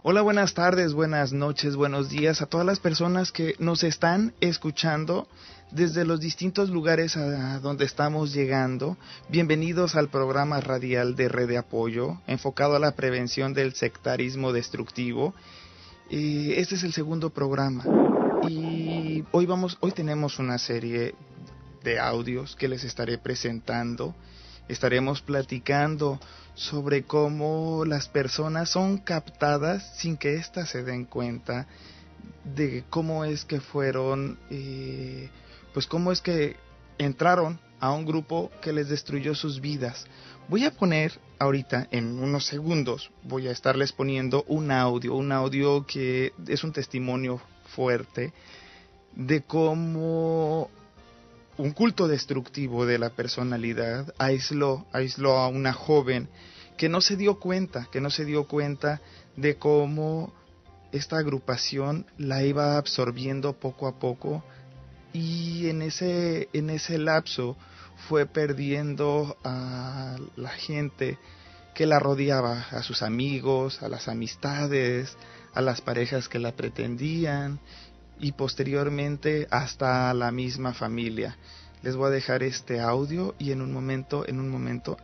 Hola, buenas tardes, buenas noches, buenos días a todas las personas que nos están escuchando desde los distintos lugares a donde estamos llegando. Bienvenidos al programa radial de Red de Apoyo, enfocado a la prevención del sectarismo destructivo. Este es el segundo programa y hoy tenemos una serie de audios que les estaré presentando. Estaremos platicando sobre cómo las personas son captadas sin que éstas se den cuenta de cómo es que fueron, cómo es que entraron a un grupo que les destruyó sus vidas. Voy a poner ahorita, en unos segundos, voy a estarles poniendo un audio que es un testimonio fuerte de cómo un culto destructivo de la personalidad aisló a una joven que no se dio cuenta de cómo esta agrupación la iba absorbiendo poco a poco, y en ese lapso fue perdiendo a la gente que la rodeaba, a sus amigos, a las amistades, a las parejas que la pretendían, y posteriormente hasta la misma familia. Les voy a dejar este audio y en un momento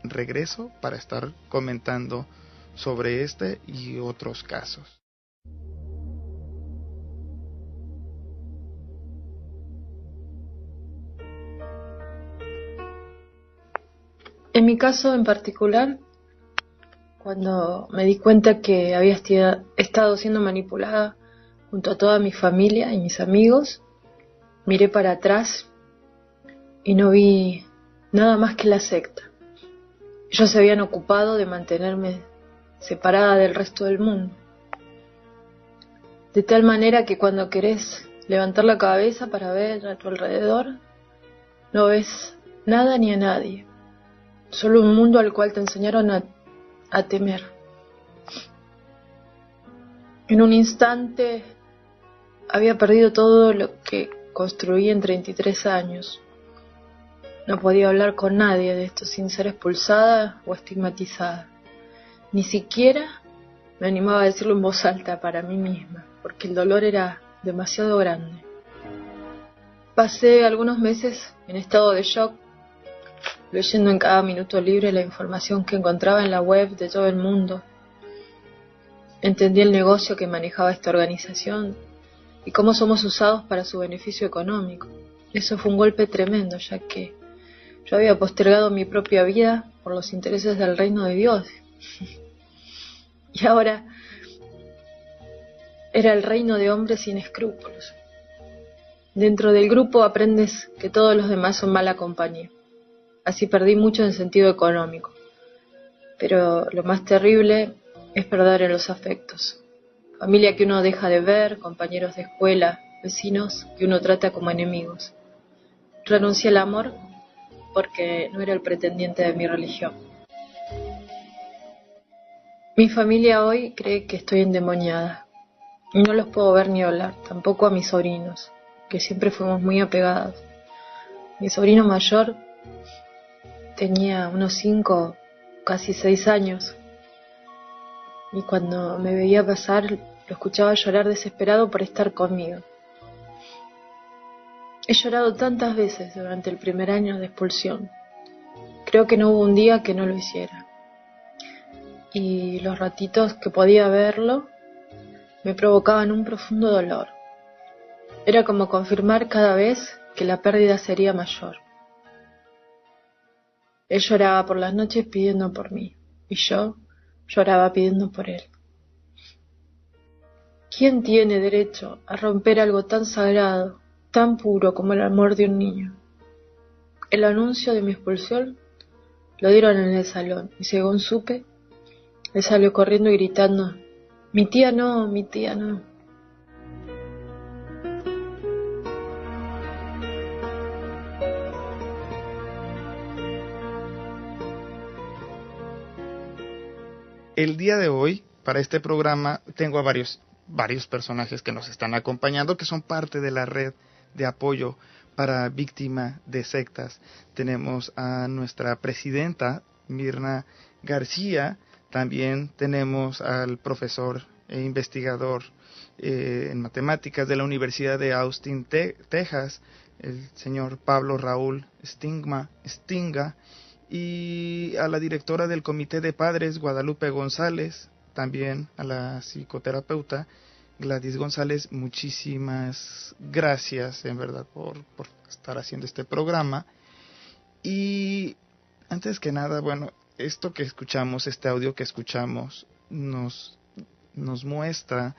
regreso para estar comentando sobre este y otros casos. En mi caso en particular, cuando me di cuenta que había estado siendo manipulada junto a toda mi familia y mis amigos, miré para atrás y no vi nada más que la secta. Ellos se habían ocupado de mantenerme separada del resto del mundo, de tal manera que cuando querés levantar la cabeza para ver a tu alrededor, no ves nada ni a nadie, solo un mundo al cual te enseñaron a temer. En un instante había perdido todo lo que construí en 33 años. No podía hablar con nadie de esto sin ser expulsada o estigmatizada. Ni siquiera me animaba a decirlo en voz alta para mí misma, porque el dolor era demasiado grande. Pasé algunos meses en estado de shock, leyendo en cada minuto libre la información que encontraba en la web de todo el mundo. Entendí el negocio que manejaba esta organización y cómo somos usados para su beneficio económico. Eso fue un golpe tremendo, ya que yo había postergado mi propia vida por los intereses del reino de Dios. Y ahora era el reino de hombres sin escrúpulos. Dentro del grupo aprendes que todos los demás son mala compañía. Así perdí mucho en sentido económico. Pero lo más terrible es perder en los afectos. Familia que uno deja de ver, compañeros de escuela, vecinos que uno trata como enemigos. Renuncié al amor porque no era el pretendiente de mi religión. Mi familia hoy cree que estoy endemoniada. Y no los puedo ver ni hablar, tampoco a mis sobrinos, que siempre fuimos muy apegados. Mi sobrino mayor tenía unos 5, casi 6 años. Y cuando me veía pasar, lo escuchaba llorar desesperado por estar conmigo. He llorado tantas veces durante el primer año de expulsión. Creo que no hubo un día que no lo hiciera. Y los ratitos que podía verlo me provocaban un profundo dolor. Era como confirmar cada vez que la pérdida sería mayor. Él lloraba por las noches pidiendo por mí, y yo lloraba pidiendo por él. ¿Quién tiene derecho a romper algo tan sagrado, tan puro como el amor de un niño? El anuncio de mi expulsión lo dieron en el salón, y según supe, él salió corriendo y gritando: mi tía no, mi tía no. El día de hoy, para este programa, tengo a varios personajes que nos están acompañando, que son parte de la red de apoyo para víctimas de sectas. Tenemos a nuestra presidenta, Mirna García. También tenemos al profesor e investigador en matemáticas de la Universidad de Austin, Texas, el señor Pablo Raúl Stinga, y a la directora del Comité de Padres, Guadalupe González, también a la psicoterapeuta Gladys González. Muchísimas gracias, en verdad, por estar haciendo este programa. Y antes que nada, bueno, esto que escuchamos, este audio que escuchamos, nos muestra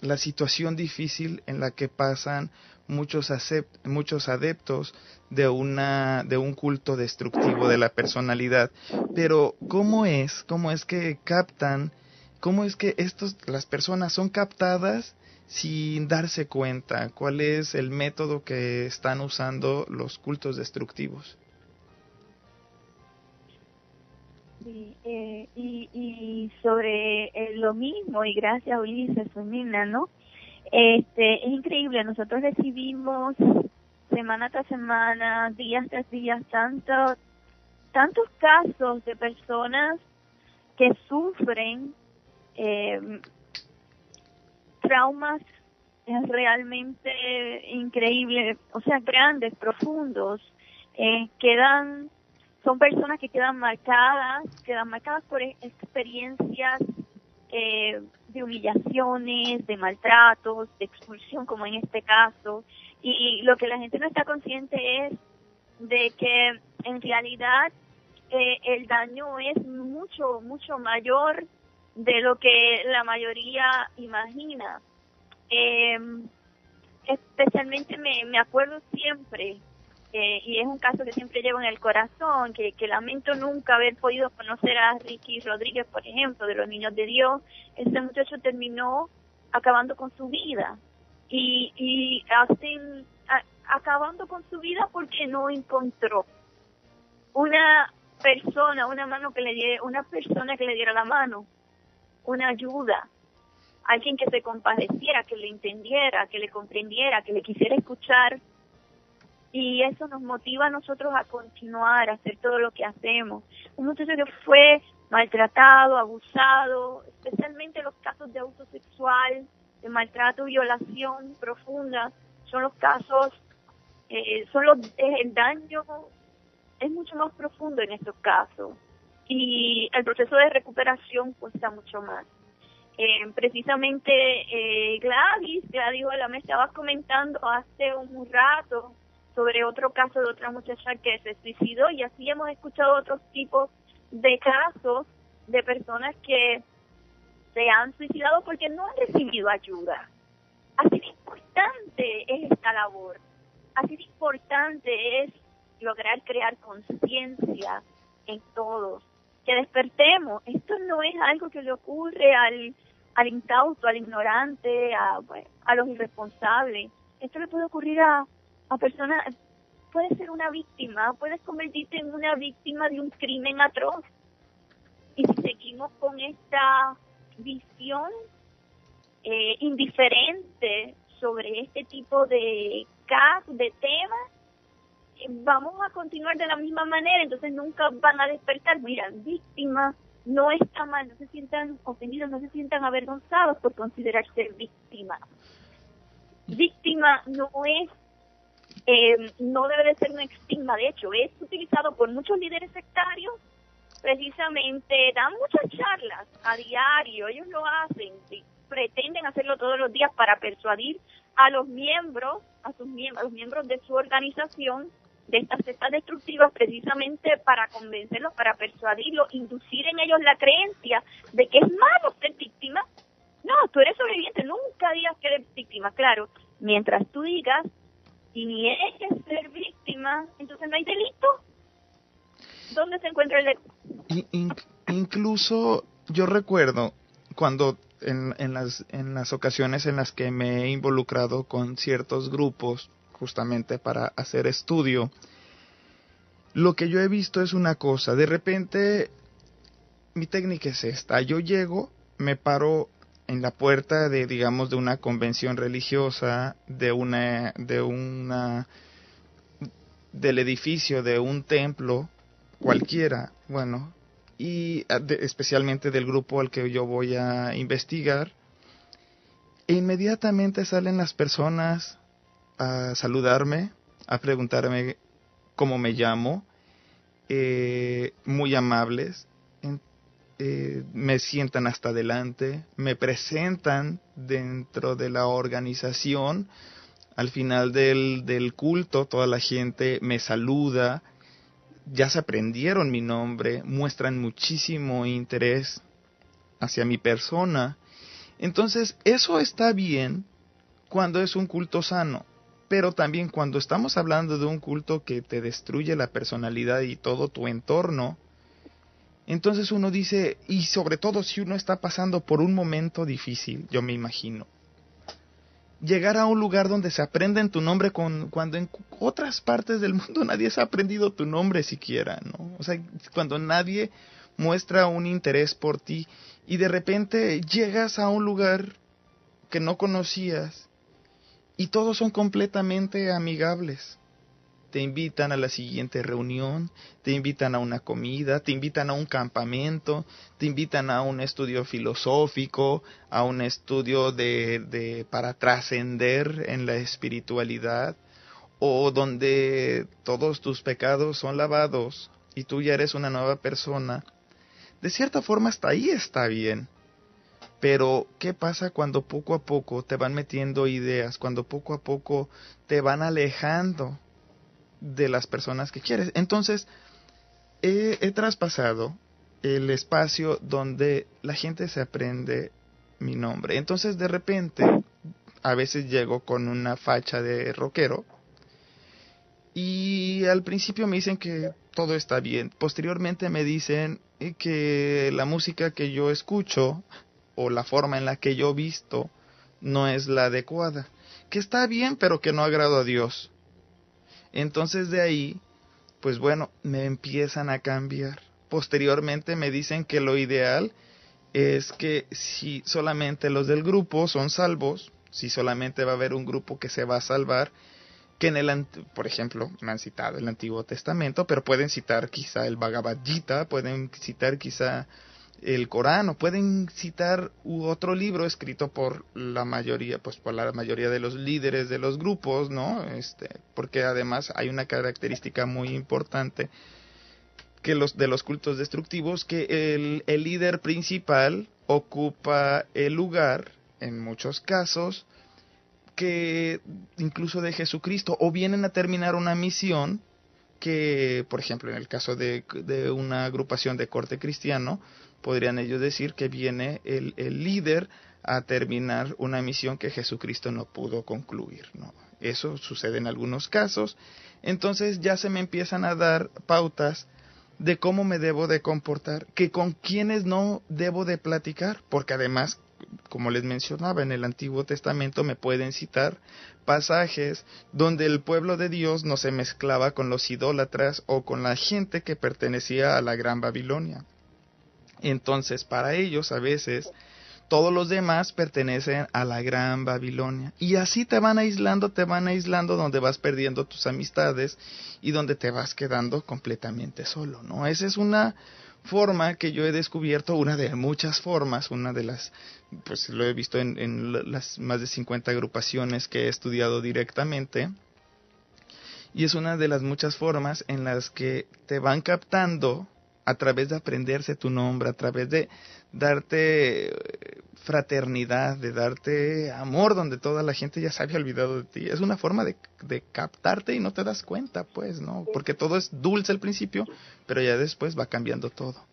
la situación difícil en la que pasan muchos adeptos de un culto destructivo de la personalidad. Pero ¿cómo es que captan, cómo es que las personas son captadas sin darse cuenta? ¿Cuál es el método que están usando los cultos destructivos? Sí, y sobre lo mismo, y gracias Ulises, Femina, ¿no? Es increíble, nosotros recibimos semana tras semana, días tras días, tantos casos de personas que sufren traumas realmente increíbles, o sea, grandes, profundos, son personas que quedan marcadas por experiencias de humillaciones, de maltratos, de expulsión, como en este caso, y lo que la gente no está consciente es de que en realidad el daño es mucho mayor de lo que la mayoría imagina. Especialmente me acuerdo siempre, y es un caso que siempre llevo en el corazón, que lamento nunca haber podido conocer a Ricky Rodríguez, por ejemplo, de los Niños de Dios. Este muchacho terminó acabando con su vida, y acabando con su vida porque no encontró una persona que le diera la mano, una ayuda, alguien que se compadeciera, que le entendiera, que le comprendiera, que le quisiera escuchar. Y eso nos motiva a nosotros a continuar, a hacer todo lo que hacemos. Un muchacho que fue maltratado, abusado, especialmente los casos de abuso sexual, de maltrato, violación profunda, son los casos, el daño es mucho más profundo en estos casos. Y el proceso de recuperación cuesta mucho más. Precisamente Gladys me estaba comentando hace un rato sobre otro caso de otra muchacha que se suicidó, y así hemos escuchado otros tipos de casos de personas que se han suicidado porque no han recibido ayuda. Así de importante es esta labor, así de importante es lograr crear conciencia en todos, que despertemos. Esto no es algo que le ocurre al incauto, al ignorante, a los irresponsables. Esto le puede ocurrir a personas. Puedes ser una víctima, puedes convertirte en una víctima de un crimen atroz. Y si seguimos con esta visión indiferente sobre este tipo de casos, de temas, vamos a continuar de la misma manera. Entonces nunca van a despertar. Mira, víctima no está mal, no se sientan ofendidos, no se sientan avergonzados por considerarse víctima. Víctima no es, no debe de ser un estigma. De hecho, es utilizado por muchos líderes sectarios. Precisamente dan muchas charlas a diario, ellos lo hacen, pretenden hacerlo todos los días para persuadir a los miembros, a los miembros de su organización, de estas sectas destructivas, precisamente para convencerlos, para persuadirlos, inducir en ellos la creencia de que es malo ser víctima. No, tú eres sobreviviente, nunca digas que eres víctima. Claro, mientras tú digas y niegues ser víctima, entonces no hay delito. ¿Dónde se encuentra el delito? Incluso yo recuerdo cuando en las ocasiones en las que me he involucrado con ciertos grupos justamente para hacer estudio, lo que yo he visto es una cosa. De repente mi técnica es esta: yo llego, me paro en la puerta de, digamos, de una convención religiosa, del edificio de un templo cualquiera, bueno, y especialmente del grupo al que yo voy a investigar, e inmediatamente salen las personas a saludarme, a preguntarme cómo me llamo, muy amables, me sientan hasta adelante, me presentan dentro de la organización. Al final del culto, toda la gente me saluda, ya se aprendieron mi nombre, muestran muchísimo interés hacia mi persona. Entonces, eso está bien cuando es un culto sano, pero también cuando estamos hablando de un culto que te destruye la personalidad y todo tu entorno, entonces uno dice, y sobre todo si uno está pasando por un momento difícil, yo me imagino, llegar a un lugar donde se aprenden tu nombre cuando en otras partes del mundo nadie se ha aprendido tu nombre siquiera, ¿no? O sea, cuando nadie muestra un interés por ti y de repente llegas a un lugar que no conocías y todos son completamente amigables. Te invitan a la siguiente reunión, te invitan a una comida, te invitan a un campamento, te invitan a un estudio filosófico, a un estudio para trascender en la espiritualidad, o donde todos tus pecados son lavados y tú ya eres una nueva persona. De cierta forma hasta ahí está bien. Pero, ¿qué pasa cuando poco a poco te van metiendo ideas, cuando poco a poco te van alejando de las personas que quieres? Entonces, he traspasado el espacio donde la gente se aprende mi nombre. Entonces, de repente, a veces llego con una facha de rockero y al principio me dicen que todo está bien. Posteriormente me dicen que la música que yo escucho o la forma en la que yo visto no es la adecuada, que está bien pero que no agrado a Dios. Entonces de ahí, pues bueno, me empiezan a cambiar. Posteriormente me dicen que lo ideal es que si solamente los del grupo son salvos, si solamente va a haber un grupo que se va a salvar, que por ejemplo, me han citado el Antiguo Testamento, pero pueden citar quizá el Bhagavad Gita, pueden citar quizá el Corán, o pueden citar otro libro escrito por la mayoría, pues por la mayoría de los líderes de los grupos, ¿no? Porque además hay una característica muy importante que de los cultos destructivos, que el líder principal ocupa el lugar, en muchos casos, que incluso de Jesucristo, o vienen a terminar una misión que, por ejemplo, en el caso de una agrupación de corte cristiano, podrían ellos decir que viene el líder a terminar una misión que Jesucristo no pudo concluir, ¿no? Eso sucede en algunos casos. Entonces ya se me empiezan a dar pautas de cómo me debo de comportar, que con quienes no debo de platicar, porque además, como les mencionaba, en el Antiguo Testamento me pueden citar pasajes donde el pueblo de Dios no se mezclaba con los idólatras o con la gente que pertenecía a la Gran Babilonia. Entonces, para ellos, a veces, todos los demás pertenecen a la Gran Babilonia. Y así te van aislando, donde vas perdiendo tus amistades y donde te vas quedando completamente solo, ¿no? Esa es una forma que yo he descubierto, una de muchas formas, una de las, pues lo he visto en las más de 50 agrupaciones que he estudiado directamente, y es una de las muchas formas en las que te van captando a través de aprenderse tu nombre, a través de darte fraternidad, de darte amor donde toda la gente ya se había olvidado de ti. Es una forma de captarte y no te das cuenta, pues, ¿no? Porque todo es dulce al principio, pero ya después va cambiando todo.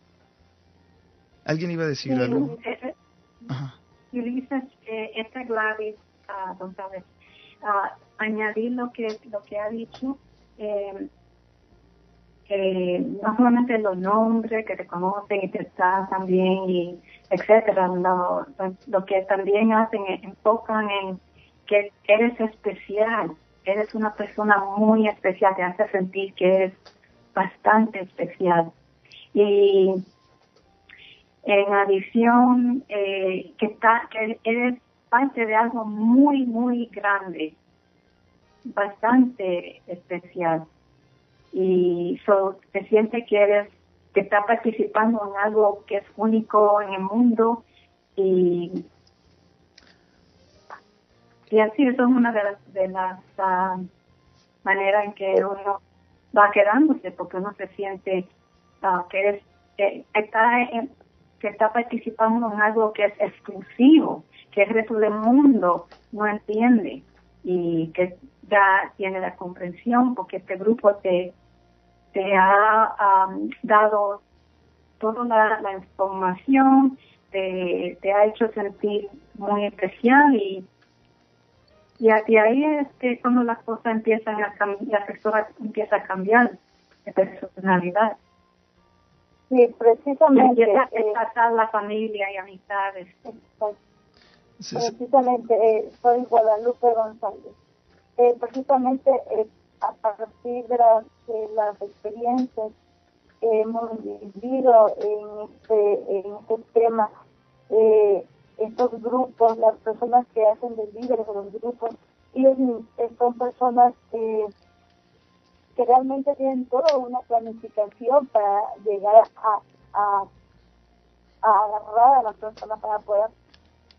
¿Alguien iba a decir algo? Ajá. Ulises, esta Gladys González, añadir lo que ha dicho, no solamente los nombres que te conocen y te están también, y etcétera, lo que también hacen es enfocan en que eres especial, eres una persona muy especial, te hace sentir que eres bastante especial. Y en adición, que eres parte de algo muy, muy grande, bastante especial. Y te sientes que eres que está participando en algo que es único en el mundo, y así eso es una de las maneras en que uno va quedándose, porque uno se siente que está participando en algo que es exclusivo, que el resto del mundo no entiende, y que ya tiene la comprensión, porque este grupo te ha dado toda la información, te ha hecho sentir muy especial, y ahí es que cuando las cosas empiezan a cambiar, la persona empieza a cambiar de personalidad. Sí, precisamente. Empieza a la familia y amistades. Sí, precisamente, soy Guadalupe González. Precisamente a partir de las experiencias que hemos vivido en este tema, estos grupos, las personas que hacen de líderes de los grupos, ellos son personas que realmente tienen toda una planificación para llegar a agarrar a las personas, para poder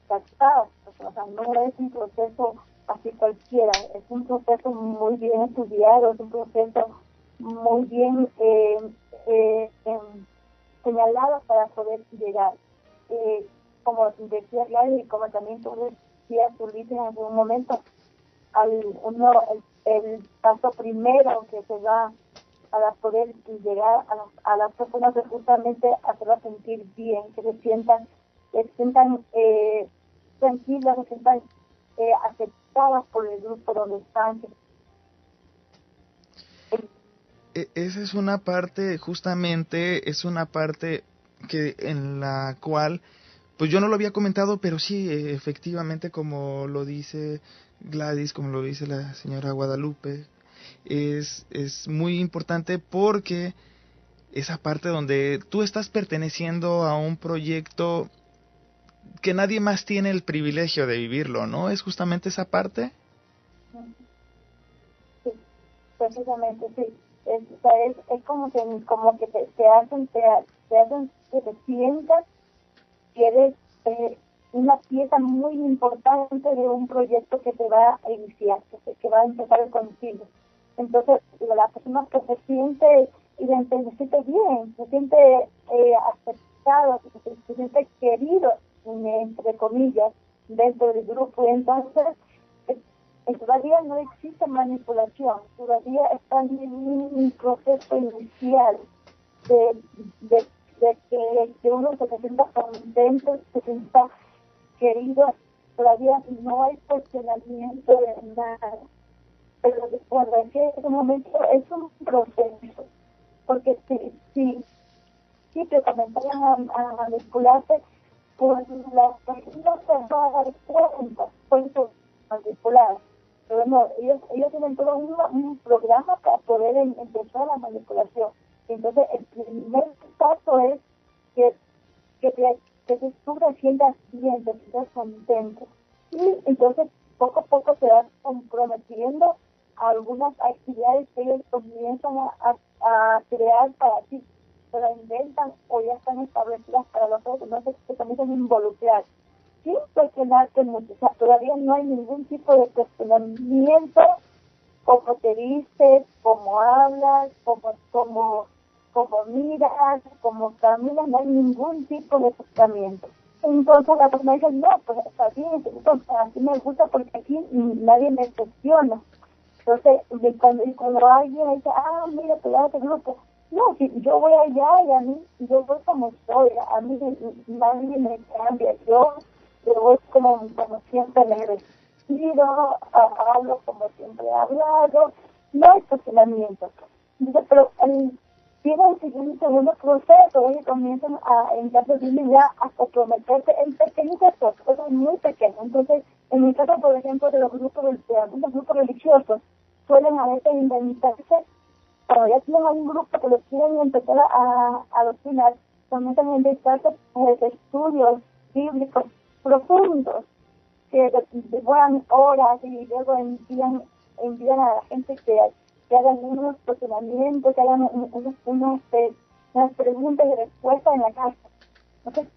captar a las personas. O sea, no es un proceso así cualquiera, es un proceso muy bien estudiado, es un proceso muy bien señalado para poder llegar. Como decía Gladys, y como también tú decías, Ulises, en algún momento, el paso primero que se da para poder llegar a las personas es justamente hacerlas sentir bien, que se sientan tranquilas, se sientan aceptadas por el grupo donde están. Esa es una parte, justamente, es una parte que en la cual, pues yo no lo había comentado, pero sí, efectivamente, como lo dice Gladys, como lo dice la señora Guadalupe, es muy importante, porque esa parte donde tú estás perteneciendo a un proyecto que nadie más tiene el privilegio de vivirlo, ¿no? Es justamente esa parte. Sí, precisamente, sí. Es como que te hacen que te sientas que eres una pieza muy importante de un proyecto que te va a iniciar, que va a empezar contigo. Entonces, la persona que se siente bien, se siente aceptado, se siente querido, entre comillas, dentro del grupo. Entonces, todavía no existe manipulación, todavía está en un proceso inicial de que uno se sienta contento, se sienta querido. Todavía no hay cuestionamiento de nada, pero cuando en ese momento es un proceso, porque si te comenzaran a manipularse, pues las personas se van a dar cuenta, pues manipuladas. Pero no, ellos tienen todo un programa para poder empezar la manipulación. Entonces, el primer paso es que tú te sientas bien, te sientas contento. Y entonces, poco a poco se van comprometiendo a algunas actividades que ellos comienzan a crear para ti. Se la inventan o ya están establecidas para los otros, entonces se comienzan a involucrar. Sin cuestionarte mucho, o sea, todavía no hay ningún tipo de cuestionamiento, como te vistes, como hablas, como miras, como caminas, no hay ningún tipo de cuestionamiento. Entonces la persona dice, no, pues está bien, entonces, así me gusta porque aquí nadie me cuestiona. Entonces, cuando alguien dice, mira, te das el grupo, no, si yo voy allá y a mí, yo voy como soy, a mí nadie me cambia, yo voy como siempre me he vestido, hablo como siempre he hablado, no hay cuestionamiento. Entonces, pero tienen un segundo proceso, ellos comienzan en caso de ya a comprometerse en pequeñitas cosas muy pequeñas. Entonces, en el caso, por ejemplo, de los grupos de algunos grupos religiosos, suelen a veces inventarse, cuando ya tienen algún grupo que los quieren empezar a adoctrinar, comienzan a inventarse estudios bíblicos profundos, que demoran horas y luego envían a la gente que hagan unos cuestionamientos, que hagan unos las preguntas y respuestas en la casa. Entonces,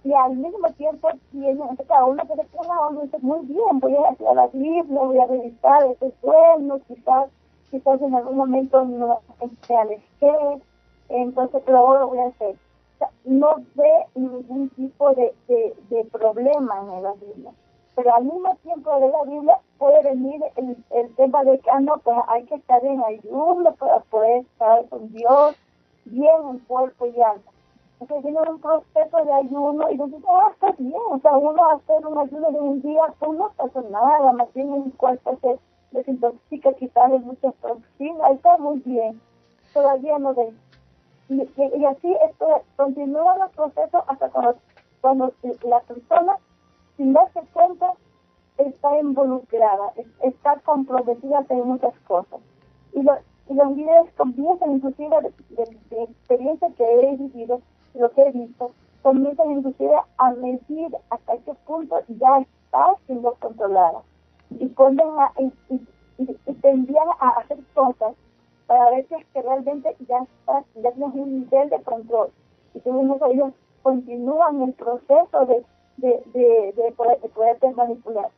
y al mismo tiempo tiene, cada uno se recuerda, uno dice, muy bien, voy a hacer la Biblia, voy a revisar esos sueños, quizás en algún momento no me alejé, entonces pero ahora lo voy a hacer. O sea, no ve ningún tipo de problema en la Biblia. Pero al mismo tiempo de la Biblia puede venir el tema de que no, pues hay que estar en ayuno para poder estar con Dios bien en cuerpo y alma. Entonces viene un proceso de ayuno y nos dice, está bien, o sea, uno hacer un ayuno de un día, pues no pasa nada, más bien en el cuerpo se desintoxica, quitarle muchas toxinas, está muy bien, todavía no ve. Y así esto continúa el proceso hasta cuando la persona, sin darse cuenta, está involucrada, está comprometida en muchas cosas. Y los líderes comienzan, inclusive, de experiencia que he vivido, lo que he visto, comienzan inclusive a medir hasta qué punto ya está siendo controlada. Y te envían a hacer cosas para ver si es que realmente ya tienes un nivel de control. Y según eso ellos continúan el proceso de poderte manipular.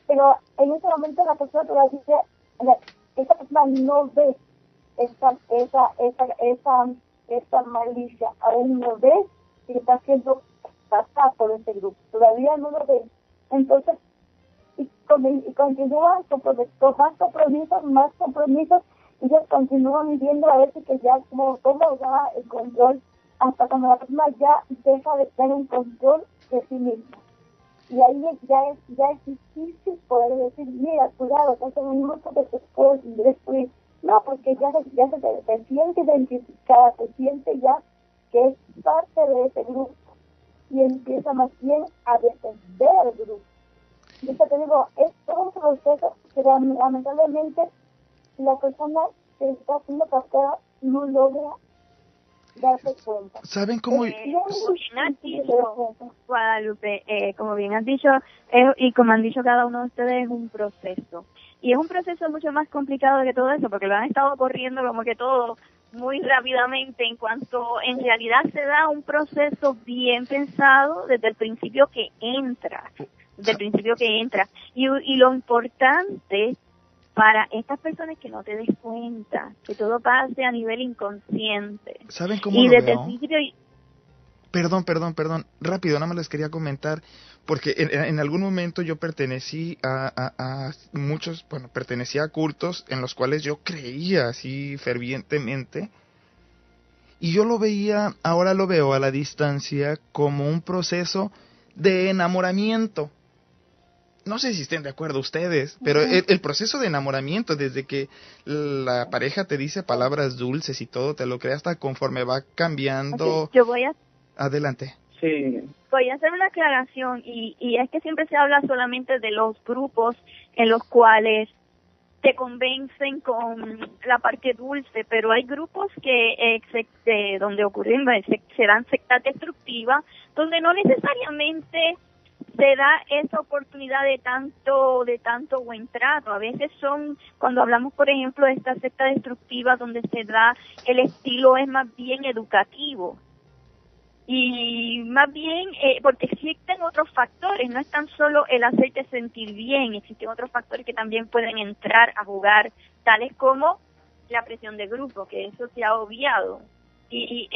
Pero en ese momento la persona todavía, esa persona no ve esa malicia, aún no ve que está siendo pasada por ese grupo, todavía no lo ve. Entonces, y continúan con más compromisos, y ellos continúan viviendo a veces que ya como va el control, hasta cuando la persona ya deja de tener un control de sí misma. Y ahí ya es difícil poder decir, mira, cuidado, estás en un grupo que te puede destruir. No, porque ya se siente identificada, se siente ya que es parte de ese grupo y empieza más bien a defender al grupo. Y eso te digo, es todo un proceso que lamentablemente la persona que está haciendo pasada no logra darse cuenta. ¿Saben cómo? Guadalupe, como bien has dicho, y como han dicho cada uno de ustedes, es un proceso. Y es un proceso mucho más complicado que todo eso, porque lo han estado corriendo como que todo muy rápidamente, en cuanto en realidad se da un proceso bien pensado desde el principio que entra. Y lo importante para estas personas es que no te des cuenta, que todo pase a nivel inconsciente. ¿Saben cómo y lo desde veo? El principio... Perdón, rápido, nada más les quería comentar, porque en algún momento yo pertenecí a muchos, pertenecía a cultos en los cuales yo creía así fervientemente, y yo lo veía, ahora lo veo a la distancia como un proceso de enamoramiento. No sé si estén de acuerdo ustedes, pero el proceso de enamoramiento, desde que la pareja te dice palabras dulces y todo, te lo creas hasta conforme va cambiando. Okay, yo voy a... Adelante. Sí. Voy a hacer una aclaración, y es que siempre se habla solamente de los grupos en los cuales te convencen con la parte dulce, pero hay grupos que donde ocurren, serán sectas destructivas, donde no necesariamente se da esa oportunidad de tanto buen trato. A veces son, cuando hablamos por ejemplo de esta secta destructiva, donde se da, el estilo es más bien educativo, y más bien porque existen otros factores, no es tan solo el hacerte sentir bien, existen otros factores que también pueden entrar a jugar, tales como la presión de grupo, que eso se ha obviado, y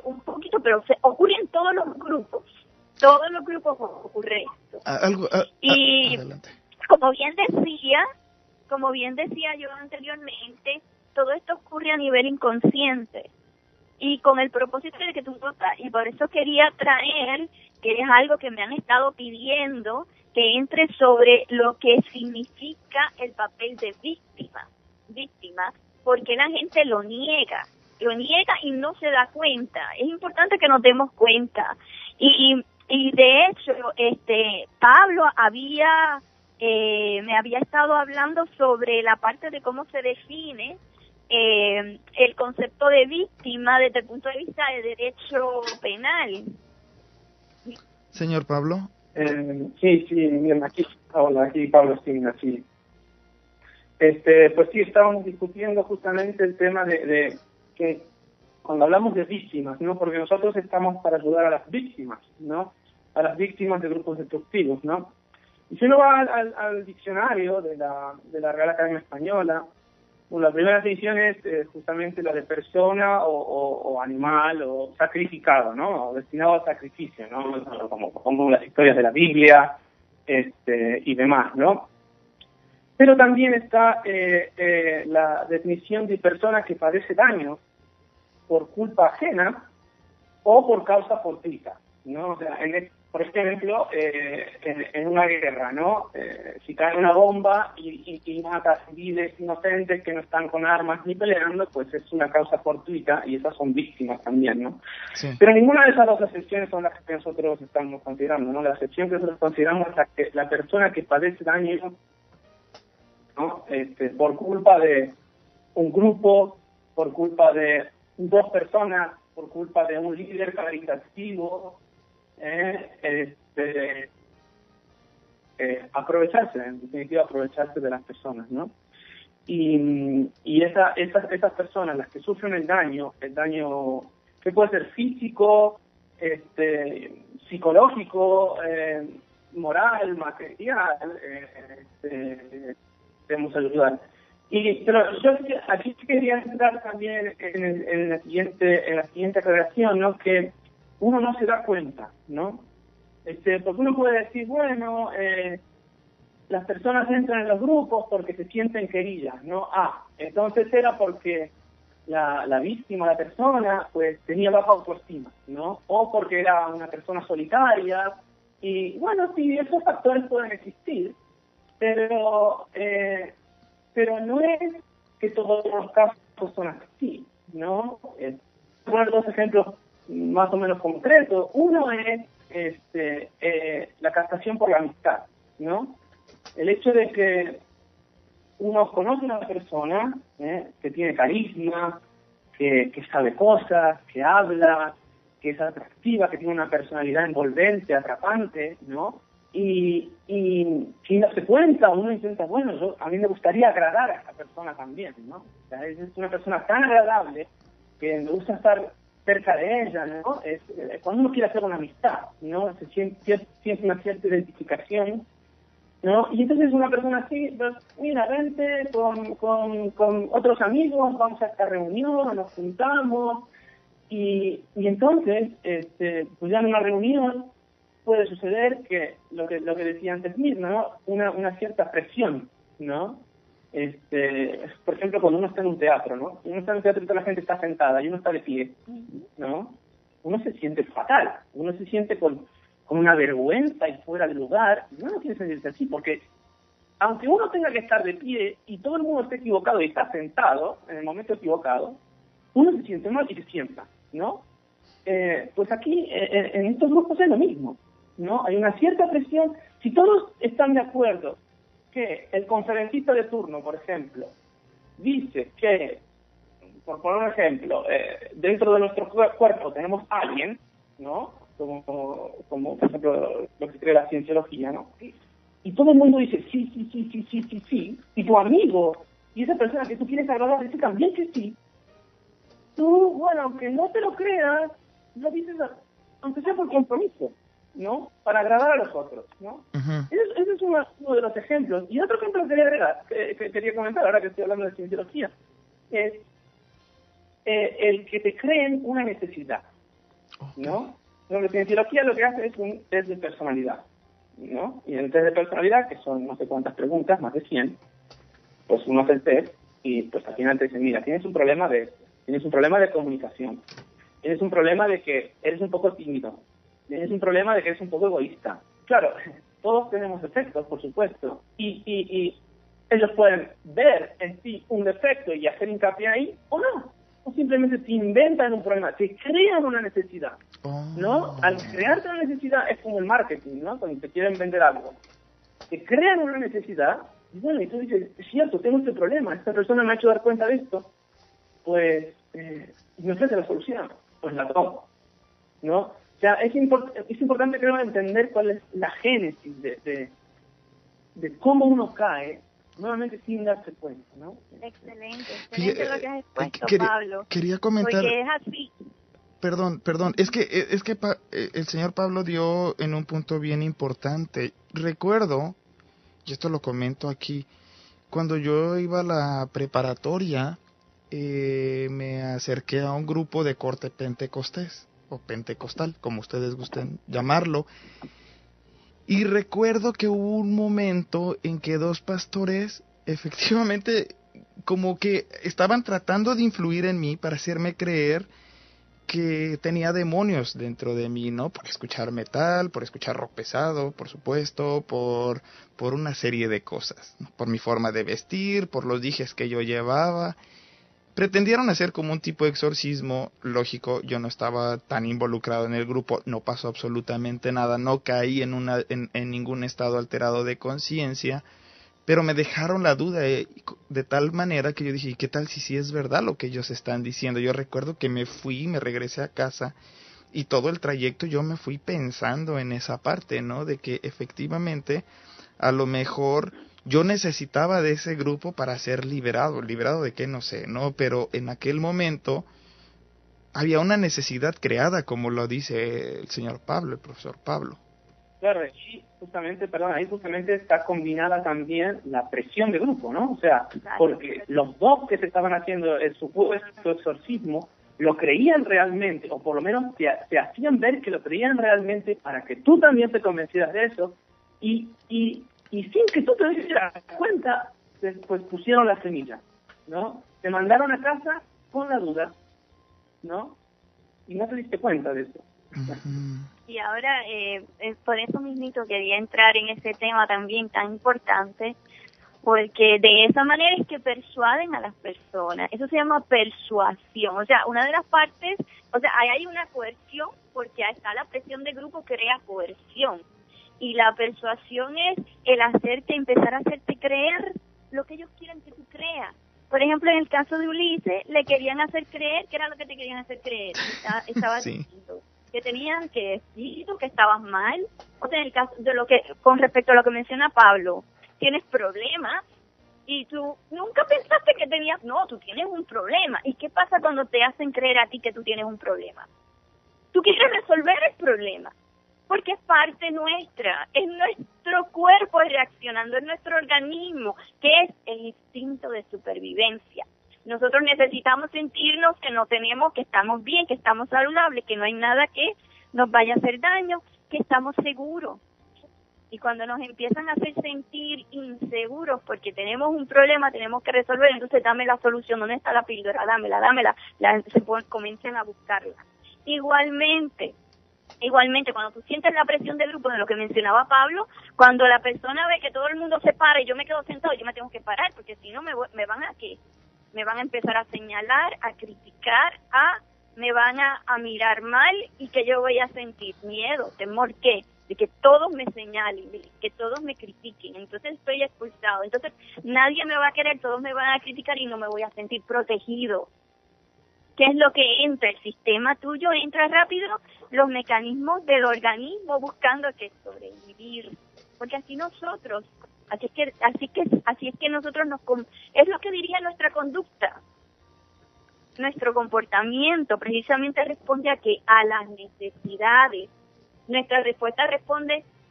un poquito, pero ocurre en todos los grupos ocurre esto. Adelante. como bien decía yo anteriormente, todo esto ocurre a nivel inconsciente, y con el propósito de que tú notas, y por eso quería traer, que es algo que me han estado pidiendo, que entre sobre lo que significa el papel de víctima, porque la gente lo niega y no se da cuenta. Es importante que nos demos cuenta, y de hecho, Pablo me había estado hablando sobre la parte de cómo se define el concepto de víctima desde el punto de vista de derecho penal. Señor Pablo. Sí, bien, aquí Pablo Espina, sí. Pues sí, estábamos discutiendo justamente el tema de que cuando hablamos de víctimas, ¿no? Porque nosotros estamos para ayudar a las víctimas, ¿no? A las víctimas de grupos destructivos, ¿no? Y si uno va al diccionario de la Real Academia Española, bueno, la primera definición es justamente la de persona o animal o sacrificado, ¿no? O destinado al sacrificio, ¿no? Como las historias de la Biblia y demás, ¿no? Pero también está la definición de persona que padece daño por culpa ajena o por causa fortuita, ¿no? O sea, por ejemplo, en una guerra, ¿no? Si cae una bomba y mata a civiles inocentes que no están con armas ni peleando, pues es una causa fortuita y esas son víctimas también, ¿no? Sí. Pero ninguna de esas dos excepciones son las que nosotros estamos considerando, ¿no? La excepción que nosotros consideramos es la persona que padece daño, ¿no? Por culpa de un grupo, por culpa de dos personas, por culpa de un líder caritativo, aprovecharse, en definitiva aprovecharse de las personas, ¿no? Y esas personas, las que sufren el daño que puede ser físico, psicológico, moral, material, debemos ayudar. Pero yo aquí quería entrar también en la siguiente aclaración, ¿no? Que uno no se da cuenta, ¿no? Porque uno puede decir, bueno, las personas entran en los grupos porque se sienten queridas, ¿no? Entonces era porque la víctima, la persona, pues tenía baja autoestima, ¿no? O porque era una persona solitaria. Y bueno, sí, esos factores pueden existir, pero no es que todos los casos son así, ¿no? Voy a poner dos ejemplos más o menos concretos. Uno es la captación por la amistad, ¿no? El hecho de que uno conoce a una persona que tiene carisma, que sabe cosas, que habla, que es atractiva, que tiene una personalidad envolvente, atrapante, ¿no? Y sin darse cuenta, uno intenta, bueno, a mí me gustaría agradar a esa persona también, ¿no? O sea, es una persona tan agradable que me gusta estar cerca de ella, ¿no? Cuando uno quiere hacer una amistad, ¿no? Se siente una cierta identificación, ¿no? Y entonces una persona así, pues, mira, vente con otros amigos, vamos a esta reunión, nos juntamos, y entonces, pues ya en una reunión puede suceder que lo que decía antes mismo, ¿no? Una cierta presión, ¿no? Por ejemplo, cuando uno está en un teatro, ¿no? Uno está en un teatro y toda la gente está sentada y uno está de pie, ¿no? Uno se siente fatal, uno se siente con una vergüenza y fuera de lugar. Y uno no quiere sentirse así, porque aunque uno tenga que estar de pie y todo el mundo esté equivocado y está sentado en el momento equivocado, uno se siente mal y se sienta, ¿no? Pues aquí, en estos grupos es lo mismo, ¿no? Hay una cierta presión. Si todos están de acuerdo que el conferencista de turno, por ejemplo, dice que, por poner un ejemplo, dentro de nuestro cuerpo tenemos alguien, ¿no? Como por ejemplo lo que cree la cienciología, ¿no? Y todo el mundo dice sí, y tu amigo y esa persona que tú quieres agradar dice también que sí. Tú, bueno, aunque no te lo creas, lo dices, aunque sea por compromiso, ¿no? Para agradar a los otros, ¿no? Uh-huh. Ese es uno de los ejemplos. Y otro ejemplo que quería agregar, que quería comentar ahora que estoy hablando de cienciología, es el que te creen una necesidad, ¿no? La cienciología lo que hace es un test de personalidad, ¿no? Y en el test de personalidad, que son no sé cuántas preguntas, más de 100, pues uno hace el test y pues al final te dice, mira, tienes un problema de comunicación, tienes un problema de que eres un poco tímido, tienes un problema de que eres un poco egoísta. Claro, todos tenemos defectos, por supuesto, y ellos pueden ver en ti un defecto y hacer hincapié ahí, o no, o simplemente te inventan un problema, te crean una necesidad, ¿no? Al crearte una necesidad es como el marketing, ¿no? Cuando te quieren vender algo, te crean una necesidad, y bueno, y tú dices, es cierto, tengo este problema, esta persona me ha hecho dar cuenta de esto, pues me ofrece la solución, pues la tomo, ¿no? O sea, es importante, creo, entender cuál es la génesis de cómo uno cae nuevamente sin darse cuenta, ¿no? Excelente lo que has expuesto, Pablo. Quería comentar... Porque es así. Perdón, es que el señor Pablo dio en un punto bien importante. Recuerdo, y esto lo comento aquí, cuando yo iba a la preparatoria, me acerqué a un grupo de corte pentecostés, o pentecostal, como ustedes gusten llamarlo, y recuerdo que hubo un momento en que dos pastores, efectivamente, como que estaban tratando de influir en mí para hacerme creer que tenía demonios dentro de mí, ¿no? Por escuchar metal, por escuchar rock pesado, por supuesto, por una serie de cosas, ¿no? Por mi forma de vestir, por los dijes que yo llevaba. Pretendieron hacer como un tipo de exorcismo. Lógico, yo no estaba tan involucrado en el grupo, no pasó absolutamente nada, no caí en ningún estado alterado de conciencia, pero me dejaron la duda de tal manera que yo dije, ¿qué tal si sí es verdad lo que ellos están diciendo? Yo recuerdo que me regresé a casa y todo el trayecto yo me fui pensando en esa parte, ¿no? De que efectivamente a lo mejor yo necesitaba de ese grupo para ser liberado de qué no sé, ¿no? Pero en aquel momento había una necesidad creada, como lo dice el señor Pablo, el profesor Pablo. Claro, y ahí justamente está combinada también la presión de grupo, ¿no? O sea, porque los dos que se estaban haciendo el supuesto exorcismo lo creían realmente, o por lo menos te hacían ver que lo creían realmente para que tú también te convencieras de eso, y sin que tú te dieras cuenta, pues pusieron la semilla, ¿no? Te mandaron a casa con la duda, ¿no? Y no te diste cuenta de eso. Y ahora, por eso mismito quería entrar en ese tema también tan importante, porque de esa manera es que persuaden a las personas. Eso se llama persuasión. O sea, una de las partes, o sea, ahí hay una coerción, porque ahí está la presión de grupo, crea coerción. Y la persuasión es el empezar a hacerte creer lo que ellos quieren que tú creas. Por ejemplo, en el caso de Ulises, le querían hacer creer, ¿qué era lo que te querían hacer creer? Estaba diciendo que tenían que decir que estabas mal. O sea, en el caso de con respecto a lo que menciona Pablo, tienes problemas y tú nunca pensaste que tenías, no, tú tienes un problema. ¿Y qué pasa cuando te hacen creer a ti que tú tienes un problema? Tú quieres resolver el problema, porque es parte nuestra, es nuestro cuerpo reaccionando, es nuestro organismo, que es el instinto de supervivencia. Nosotros necesitamos sentirnos que no tenemos, que estamos bien, que estamos saludables, que no hay nada que nos vaya a hacer daño, que estamos seguros. Y cuando nos empiezan a hacer sentir inseguros porque tenemos un problema, tenemos que resolver, entonces dame la solución, ¿dónde está la píldora? Dámela, comienzan a buscarla. Igualmente, cuando tú sientes la presión del grupo, de lo que mencionaba Pablo, cuando la persona ve que todo el mundo se para y yo me quedo sentado, yo me tengo que parar, porque si no me van a ¿qué? Me van a empezar a señalar, a criticar, me van a mirar mal, y que yo voy a sentir miedo, temor, ¿qué? De que todos me señalen, de que todos me critiquen, entonces estoy expulsado, entonces nadie me va a querer, todos me van a criticar y no me voy a sentir protegido. ¿Qué es lo que entra? El sistema tuyo entra rápido, los mecanismos del organismo buscando que sobrevivir, porque así es que nosotros es lo que diría nuestra conducta. Nuestro comportamiento precisamente responde a las necesidades. Nuestra respuesta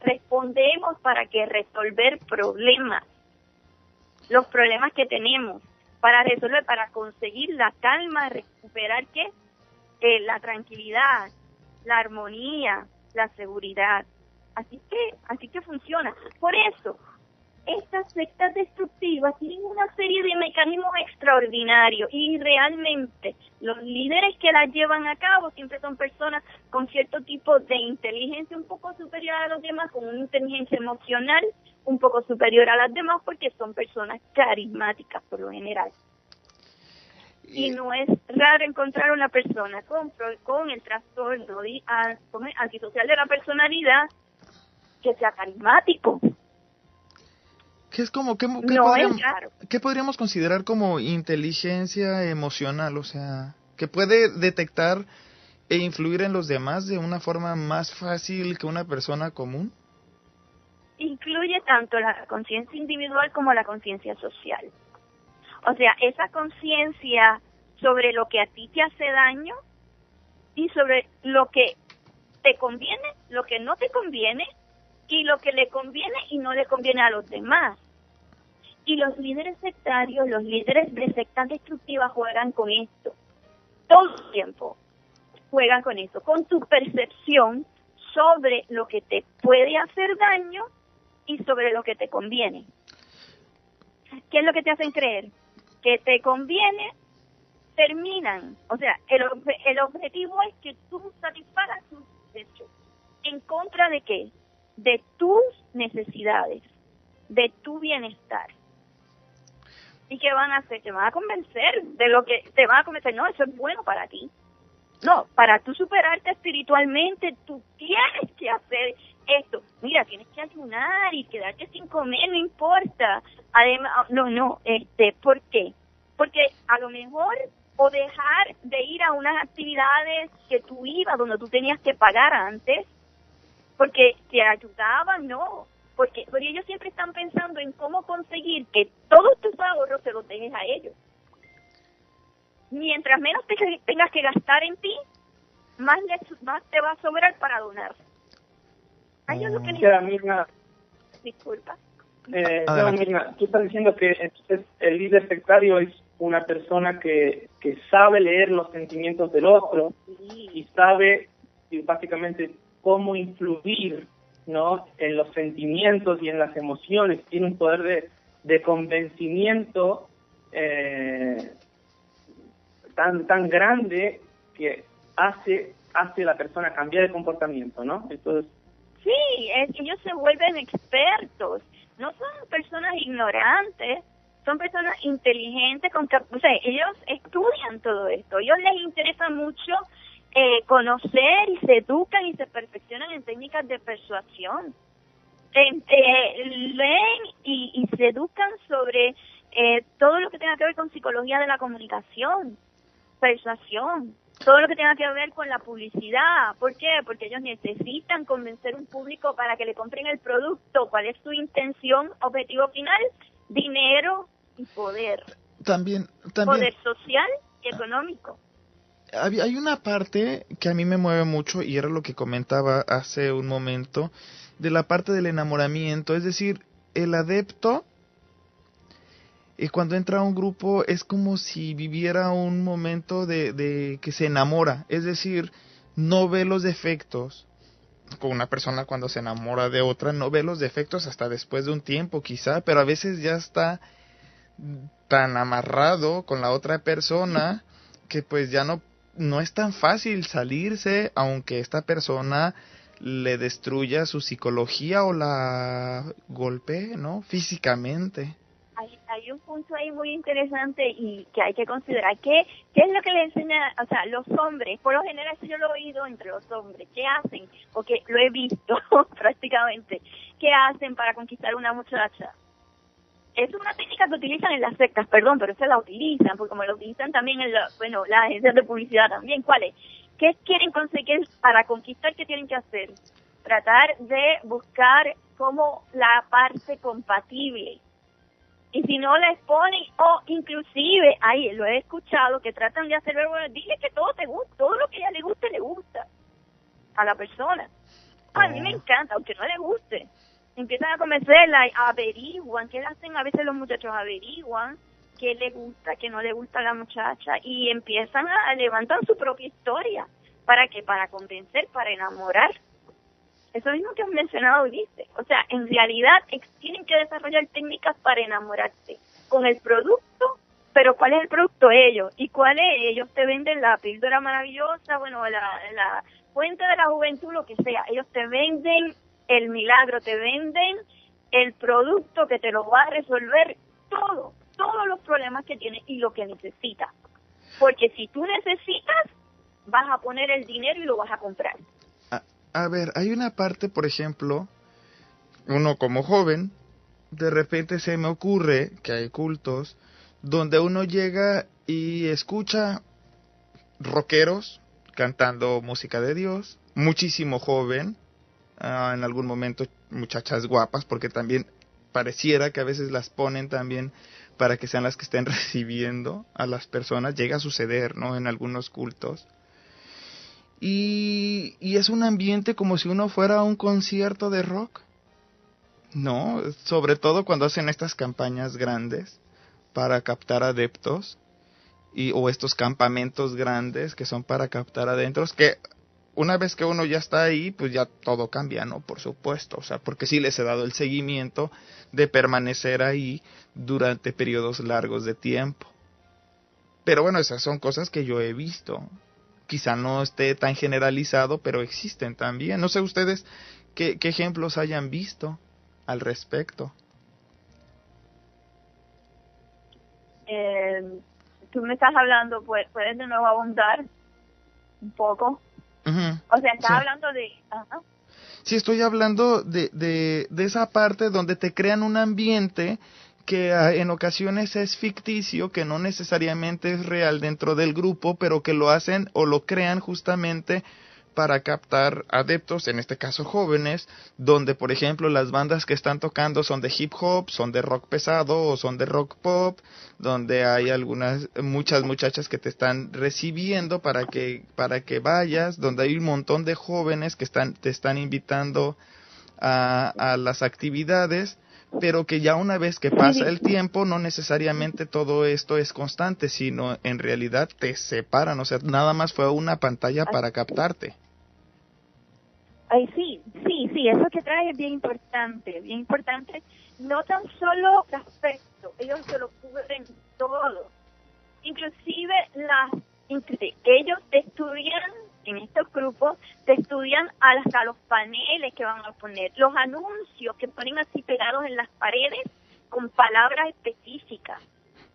respondemos para que resolver problemas, los problemas que tenemos, para resolver, para conseguir la calma, recuperar la tranquilidad, la armonía, la seguridad. Así que funciona. Por eso, estas sectas destructivas tienen una serie de mecanismos extraordinarios, y realmente los líderes que las llevan a cabo siempre son personas con cierto tipo de inteligencia un poco superior a los demás, con una inteligencia emocional un poco superior a las demás, porque son personas carismáticas por lo general. Y no es raro encontrar una persona con el trastorno antisocial de la personalidad que sea carismático. ¿Qué es como ¿qué podríamos considerar como inteligencia emocional? O sea, que puede detectar e influir en los demás de una forma más fácil que una persona común. incluye tanto la conciencia individual como la conciencia social. O sea, esa conciencia sobre lo que a ti te hace daño y sobre lo que te conviene, lo que no te conviene y lo que le conviene y no le conviene a los demás. Y los líderes sectarios, los líderes de sectas destructivas juegan con esto. Todo el tiempo juegan con eso, con tu percepción sobre lo que te puede hacer daño y sobre lo que te conviene. ¿Qué es lo que te hacen creer? Que te conviene, terminan. O sea, el objetivo es que tú satisfagas tus derechos. ¿En contra de qué? De tus necesidades, de tu bienestar. ¿Y qué van a hacer? Te van a convencer de lo que te van a convencer. No, eso es bueno para ti. No, para tú superarte espiritualmente, tú tienes que hacer esto. Mira, tienes que ayunar y quedarte sin comer, no importa. Además, ¿por qué? Porque a lo mejor, o dejar de ir a unas actividades que tú ibas, donde tú tenías que pagar antes, porque te ayudaban, no. Porque ellos siempre están pensando en cómo conseguir que todos tus ahorros se los dejes a ellos. Mientras menos tengas que gastar en ti, más te va a sobrar para donar. A ellos lo que Mirna, disculpa. Mirna, tú estás diciendo que entonces el líder sectario es una persona que sabe leer los sentimientos del otro y sabe básicamente cómo influir, ¿no?, en los sentimientos y en las emociones. Tiene un poder de convencimiento tan grande que hace a la persona cambiar de comportamiento, ¿no? Entonces, sí, ellos se vuelven expertos. No son personas ignorantes, son personas inteligentes, o sea, ellos estudian todo esto. A ellos les interesa mucho conocer y se educan y se perfeccionan en técnicas de persuasión. Leen y se educan sobre todo lo que tenga que ver con psicología de la comunicación, persuasión, todo lo que tenga que ver con la publicidad. ¿Por qué? Porque ellos necesitan convencer un público para que le compren el producto. ¿Cuál es su intención, objetivo final? Dinero y poder. También. Poder social y económico. Hay una parte que a mí me mueve mucho, y era lo que comentaba hace un momento, de la parte del enamoramiento. Es decir, el adepto, cuando entra a un grupo, es como si viviera un momento de que se enamora. Es decir, no ve los defectos. Con una persona, cuando se enamora de otra, no ve los defectos hasta después de un tiempo quizá, pero a veces ya está tan amarrado con la otra persona que pues ya no es tan fácil salirse, aunque esta persona le destruya su psicología o la golpee, ¿no?, físicamente. Hay un punto ahí muy interesante y que hay que considerar. ¿Qué es lo que le enseña, o sea, los hombres? Por lo general, yo lo he oído entre los hombres. ¿Qué hacen? Porque lo he visto prácticamente. ¿Qué hacen para conquistar una muchacha? Es una técnica que utilizan en las sectas, perdón, pero se la utilizan, porque como la utilizan también en las agencias de publicidad también. ¿Cuál es? ¿Qué quieren conseguir para conquistar? ¿Qué tienen que hacer? Tratar de buscar como la parte compatible. Y si no la exponen, o inclusive, ahí lo he escuchado, que tratan de hacer, bueno, dile que todo te gusta, todo lo que a ella le gusta a la persona. A mí me encanta, aunque no le guste. Empiezan a convencerla, averiguan, ¿qué hacen? A veces los muchachos averiguan qué le gusta, qué no le gusta a la muchacha, y empiezan levantar su propia historia. ¿Para qué? Para convencer, para enamorar. Eso mismo que has mencionado, dice. O sea, en realidad tienen que desarrollar técnicas para enamorarse con el producto, pero ¿cuál es el producto? Ellos. ¿Y cuál es? Ellos te venden la píldora maravillosa, bueno, la fuente de la juventud, lo que sea. Ellos te venden el milagro, te venden el producto que te lo va a resolver todos los problemas que tienes y lo que necesitas. Porque si tú necesitas, vas a poner el dinero y lo vas a comprar. A ver, hay una parte, por ejemplo, uno como joven, de repente se me ocurre que hay cultos donde uno llega y escucha rockeros cantando música de Dios, muchísimo joven, en algún momento muchachas guapas, porque también pareciera que a veces las ponen también para que sean las que estén recibiendo a las personas. Llega a suceder, ¿no? En algunos cultos. Y es un ambiente como si uno fuera a un concierto de rock, ¿no? Sobre todo cuando hacen estas campañas grandes para captar adeptos, o estos campamentos grandes que son para captar adentros, que una vez que uno ya está ahí, pues ya todo cambia, ¿no? Por supuesto, o sea, porque sí les he dado el seguimiento de permanecer ahí durante periodos largos de tiempo. Pero bueno, esas son cosas que yo he visto. Quizá no esté tan generalizado, pero existen también. No sé ustedes qué ejemplos hayan visto al respecto. Tú me estás hablando, ¿puedes de nuevo abundar un poco? Uh-huh. O sea, estás Sí. hablando de... Ajá. Sí, estoy hablando de esa parte donde te crean un ambiente que en ocasiones es ficticio, que no necesariamente es real dentro del grupo, pero que lo hacen o lo crean justamente para captar adeptos, en este caso jóvenes, donde por ejemplo las bandas que están tocando son de hip hop, son de rock pesado o son de rock pop, donde hay muchas muchachas que te están recibiendo para que vayas, donde hay un montón de jóvenes que te están invitando a las actividades, pero que ya una vez que pasa el tiempo, no necesariamente todo esto es constante, sino en realidad te separan, o sea, nada más fue una pantalla para captarte. Ay, sí, eso que traes es bien importante, no tan solo el aspecto, ellos se lo cubren todo, inclusive ellos estudian, en estos grupos, te estudian hasta los paneles que van a poner, los anuncios que ponen así pegados en las paredes con palabras específicas,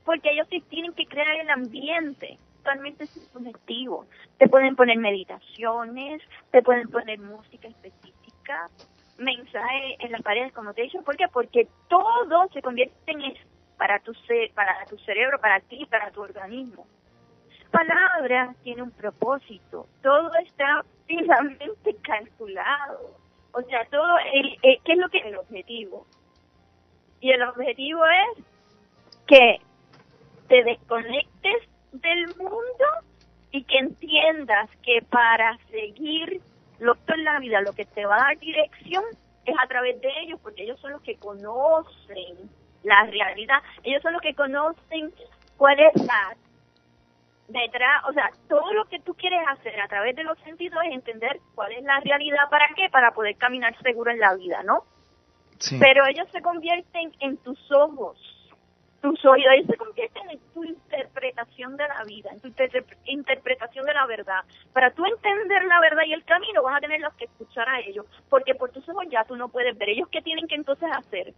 porque ellos sí tienen que crear el ambiente, totalmente subjetivo. Te pueden poner meditaciones, te pueden poner música específica, mensajes en las paredes, como te he dicho. ¿Por qué? Porque todo se convierte en eso, para tu cerebro, para ti, para tu organismo. Palabra tiene un propósito, todo está finamente calculado. O sea, todo, ¿qué es lo que es el objetivo? Y el objetivo es que te desconectes del mundo y que entiendas que para seguir en la vida, lo que te va a dar dirección es a través de ellos, porque ellos son los que conocen la realidad, ellos son los que conocen cuál es la detrás, o sea, todo lo que tú quieres hacer a través de los sentidos es entender cuál es la realidad, ¿para qué? Para poder caminar seguro en la vida, ¿no? Sí. Pero ellos se convierten en tus oídos ellos se convierten en tu interpretación de la vida, en tu interpretación de la verdad. Para tú entender la verdad y el camino vas a tener que escuchar a ellos, porque por tus ojos ya tú no puedes ver. Ellos, ¿qué tienen que entonces hacer?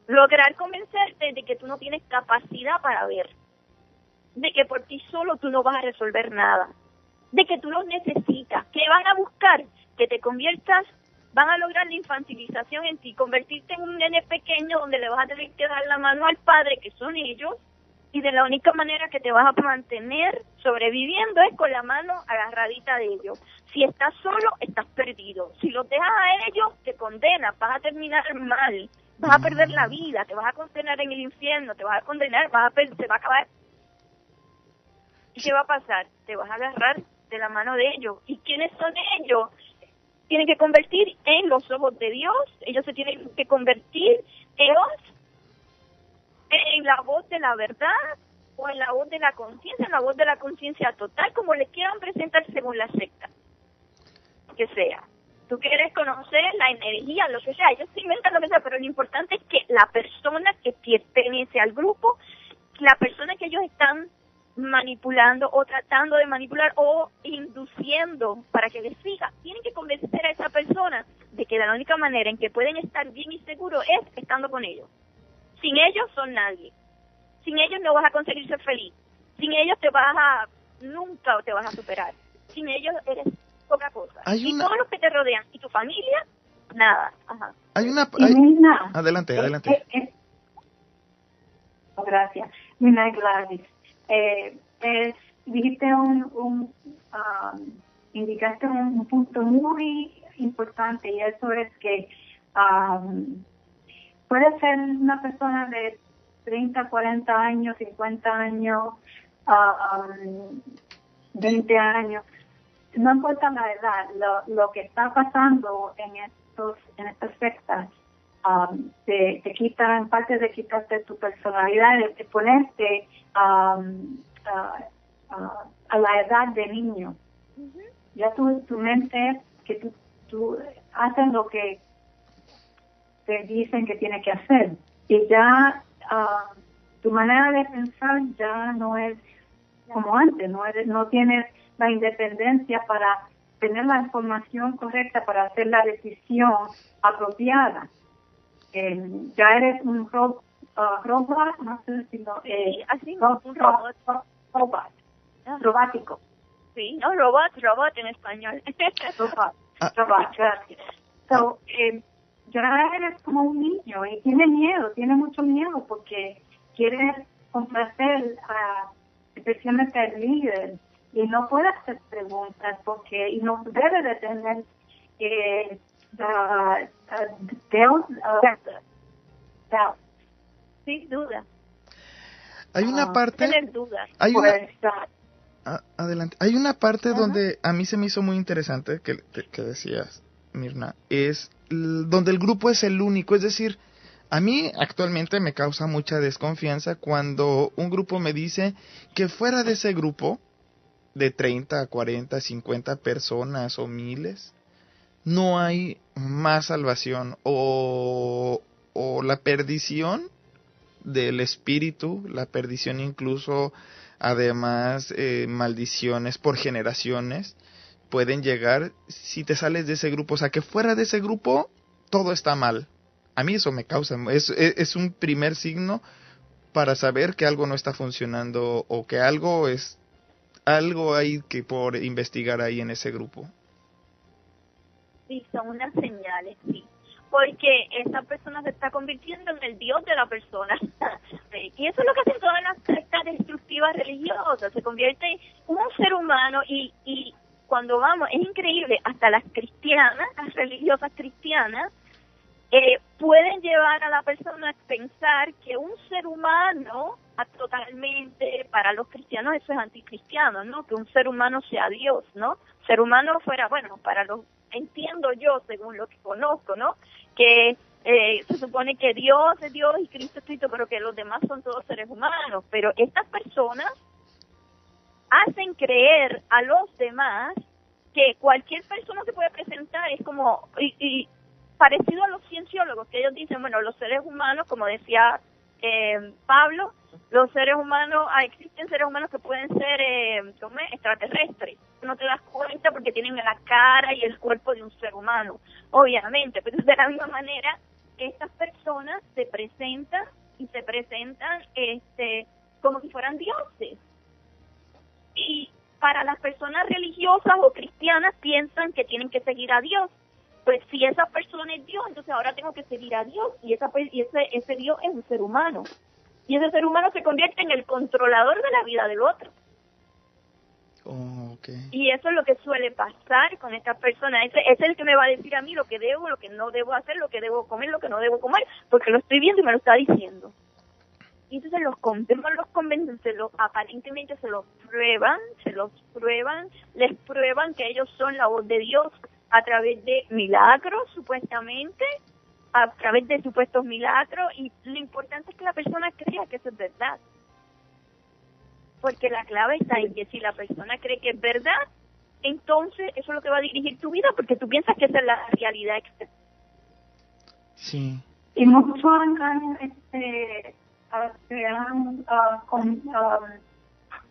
Lograr convencerte de que tú no tienes capacidad para ver, de que por ti solo tú no vas a resolver nada, de que tú los necesitas. ¿Qué van a buscar? Que te conviertas, van a lograr la infantilización en ti, convertirte en un nene pequeño donde le vas a tener que dar la mano al padre, que son ellos, y de la única manera que te vas a mantener sobreviviendo es con la mano agarradita de ellos. Si estás solo, estás perdido. Si los dejas a ellos, te condenas, vas a terminar mal, vas a perder la vida, te vas a condenar en el infierno, te vas a condenar, se va a acabar. ¿Y qué va a pasar? Te vas a agarrar de la mano de ellos. ¿Y quiénes son ellos? Tienen que convertir en los ojos de Dios, ellos se tienen que convertir en la voz de la verdad o en la voz de la conciencia, en la voz de la conciencia total, como le quieran presentar según la secta que sea. Tú quieres conocer la energía, lo que sea, ellos se inventan lo que sea, pero lo importante es que la persona que pertenece al grupo, la persona que ellos están manipulando o tratando de manipular o induciendo para que les siga, tienen que convencer a esa persona de que la única manera en que pueden estar bien y seguros es estando con ellos. Sin ellos son nadie. Sin ellos no vas a conseguir ser feliz. Sin ellos nunca te vas a superar. Sin ellos eres poca cosa. Y todos los que te rodean y tu familia, nada. Ajá. Adelante. Gracias. Mina Gladys. Dijiste indicaste un punto muy importante, y eso es que puede ser una persona de 30, 40 años, 50 años, 20 años, no importa la edad, lo que está pasando en estas sectas, te quitan, parte de quitarte tu personalidad, de ponerte a la edad de niño. Ya tu mente, que tú haces lo que te dicen que tiene que hacer, y ya tu manera de pensar ya no es como antes, no tienes la independencia para tener la información correcta, para hacer la decisión apropiada. Ya eres un robot, no sé si así, un robot. Robótico. Sí, no, robot en español. Robot, gracias. So, ya eres como un niño y tiene mucho miedo porque quiere complacer especialmente al líder, y no puede hacer preguntas y no debe de tener sin duda. Hay una parte... Tener dudas. Adelante. Hay una parte donde a mí se me hizo muy interesante que decías, Mirna, es donde el grupo es el único, es decir, a mí actualmente me causa mucha desconfianza cuando un grupo me dice que fuera de ese grupo de 30, 40, 50 personas o miles, no hay más salvación o la perdición del espíritu, la perdición incluso, además, maldiciones por generaciones pueden llegar si te sales de ese grupo. O sea, que fuera de ese grupo todo está mal. A mí eso me causa, es un primer signo para saber que algo no está funcionando o que algo hay que por investigar ahí en ese grupo. Sí, son unas señales, sí. Porque esa persona se está convirtiendo en el Dios de la persona. Y eso es lo que hacen todas las sectas destructivas religiosas. Se convierte en un ser humano y cuando vamos, es increíble, hasta las cristianas, las religiosas cristianas, pueden llevar a la persona a pensar que un ser humano, totalmente, para los cristianos eso es anticristiano, ¿no? Que un ser humano sea Dios, ¿no? Ser humano fuera, bueno, para los, entiendo yo, según lo que conozco, ¿no? Que se supone que Dios es Dios y Cristo es Cristo, pero que los demás son todos seres humanos. Pero estas personas hacen creer a los demás que cualquier persona se puede presentar, es como, y parecido a los cienciólogos, que ellos dicen, bueno, los seres humanos, como decía Pablo, los seres humanos, existen seres humanos que pueden ser extraterrestres. No te das cuenta porque tienen la cara y el cuerpo de un ser humano, obviamente. Pero de la misma manera, estas personas se presentan como si fueran dioses. Y para las personas religiosas o cristianas piensan que tienen que seguir a Dios. Pues si esa persona es Dios, entonces ahora tengo que seguir a Dios, y ese Dios es un ser humano. Y ese ser humano se convierte en el controlador de la vida del otro. Oh, okay. Y eso es lo que suele pasar con esta persona. Ese es el que me va a decir a mí lo que debo, lo que no debo hacer, lo que debo comer, lo que no debo comer, porque lo estoy viendo y me lo está diciendo. Y entonces los convencen, aparentemente se los prueban, les prueban que ellos son la voz de Dios a través de milagros, supuestamente, a través de supuestos milagros, y lo importante es que la persona crea que eso es verdad. Porque la clave está en que si la persona cree que es verdad, entonces eso es lo que va a dirigir tu vida, porque tú piensas que esa es la realidad. Sí. Y muchos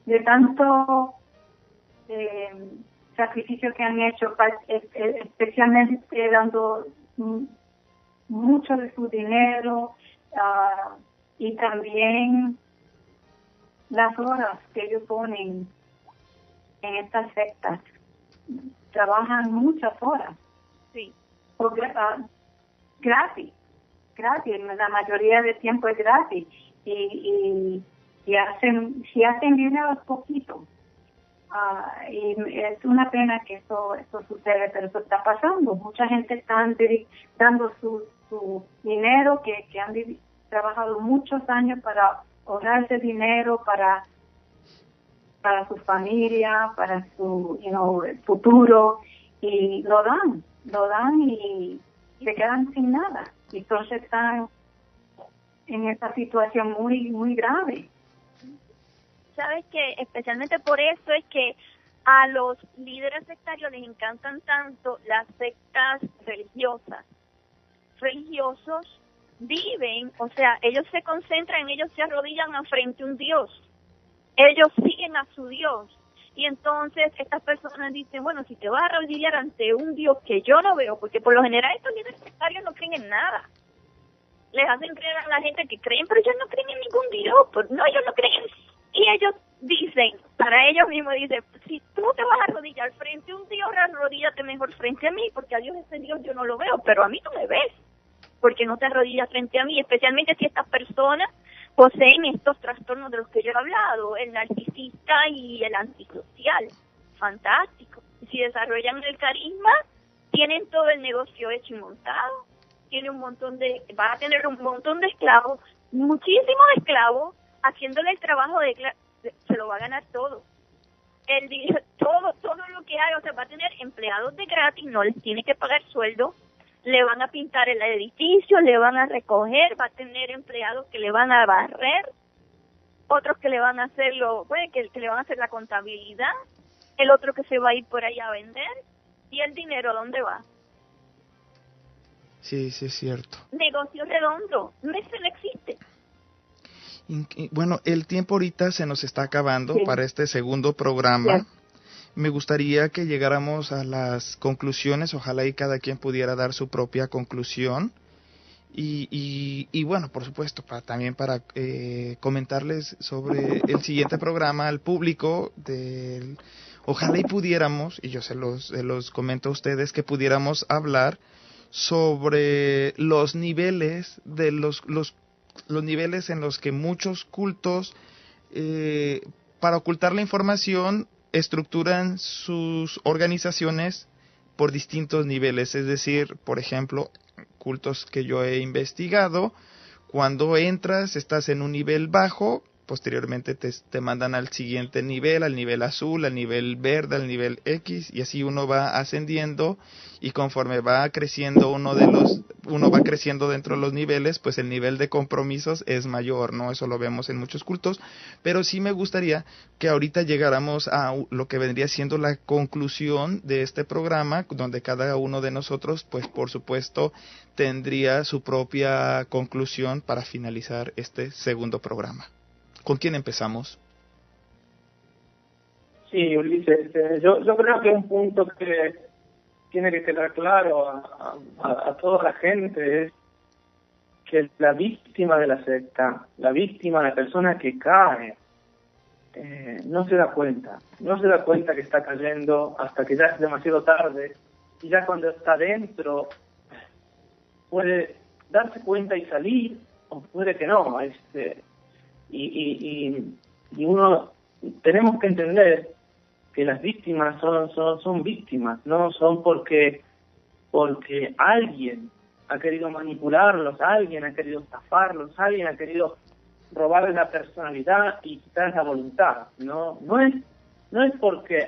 de tanto sacrificio que han hecho, especialmente dando mucho de su dinero, y también las horas que ellos ponen en estas sectas. Trabajan muchas horas. Sí. Gratis, la mayoría del tiempo es gratis, y si hacen dinero es poquito, Y es una pena que eso sucede, pero eso está pasando. Mucha gente está dando su dinero que han trabajado muchos años para ahorrarse dinero para su familia, para su futuro, y lo dan y se quedan sin nada. Y entonces están en esta situación muy, muy grave. Sabes que especialmente por eso es que a los líderes sectarios les encantan tanto las sectas religiosas. Religiosos viven, o sea, ellos se concentran, ellos se arrodillan frente a un Dios. Ellos siguen a su Dios. Y entonces estas personas dicen, bueno, si te vas a arrodillar ante un Dios que yo no veo, porque por lo general estos líderes sectarios no creen en nada. Les hacen creer a la gente que creen, pero ellos no creen en ningún Dios. No, ellos no creen. Y ellos dicen, para ellos mismos dicen, si tú te vas a arrodillar frente a un Dios, arrodíllate mejor frente a mí, porque a Dios ese Dios yo no lo veo, pero a mí tú me ves, porque no te arrodillas frente a mí, especialmente si estas personas poseen estos trastornos de los que yo he hablado, el narcisista y el antisocial. Fantástico. Si desarrollan el carisma, tienen todo el negocio hecho y montado. Va a tener un montón de esclavos, muchísimos esclavos, haciéndole el trabajo se lo va a ganar todo. Todo lo que haga, o sea, va a tener empleados de gratis, no les tiene que pagar sueldo, le van a pintar el edificio, le van a recoger, va a tener empleados que le van a barrer, otros que le van a hacer que le van a hacer la contabilidad, el otro que se va a ir por ahí a vender, y el dinero, ¿dónde va? Sí, sí es cierto. Negocio redondo, ese no existe. Bueno, el tiempo ahorita se nos está acabando para este segundo programa. Sí. Me gustaría que llegáramos a las conclusiones, ojalá y cada quien pudiera dar su propia conclusión. Y bueno, por supuesto, también para comentarles sobre el siguiente programa al público. Ojalá y pudiéramos, y yo se los comento a ustedes, que pudiéramos hablar sobre los niveles de los niveles en los que muchos cultos, para ocultar la información, estructuran sus organizaciones por distintos niveles. Es decir, por ejemplo, cultos que yo he investigado, cuando entras estás en un nivel bajo, posteriormente te mandan al siguiente nivel, al nivel azul, al nivel verde, al nivel X, y así uno va ascendiendo, y conforme va creciendo uno va creciendo dentro de los niveles, pues el nivel de compromisos es mayor, ¿no? Eso lo vemos en muchos cultos, pero sí me gustaría que ahorita llegáramos a lo que vendría siendo la conclusión de este programa, donde cada uno de nosotros, pues por supuesto, tendría su propia conclusión para finalizar este segundo programa. ¿Con quién empezamos? Sí, Ulises, yo creo que un punto que tiene que quedar claro a toda la gente es que la víctima de la secta, la víctima, la persona que cae, no se da cuenta que está cayendo hasta que ya es demasiado tarde, y ya cuando está dentro puede darse cuenta y salir, o puede que no, y uno tenemos que entender que las víctimas son víctimas, no son porque alguien ha querido manipularlos, alguien ha querido estafarlos, alguien ha querido robarles la personalidad y quitarles la voluntad. No es porque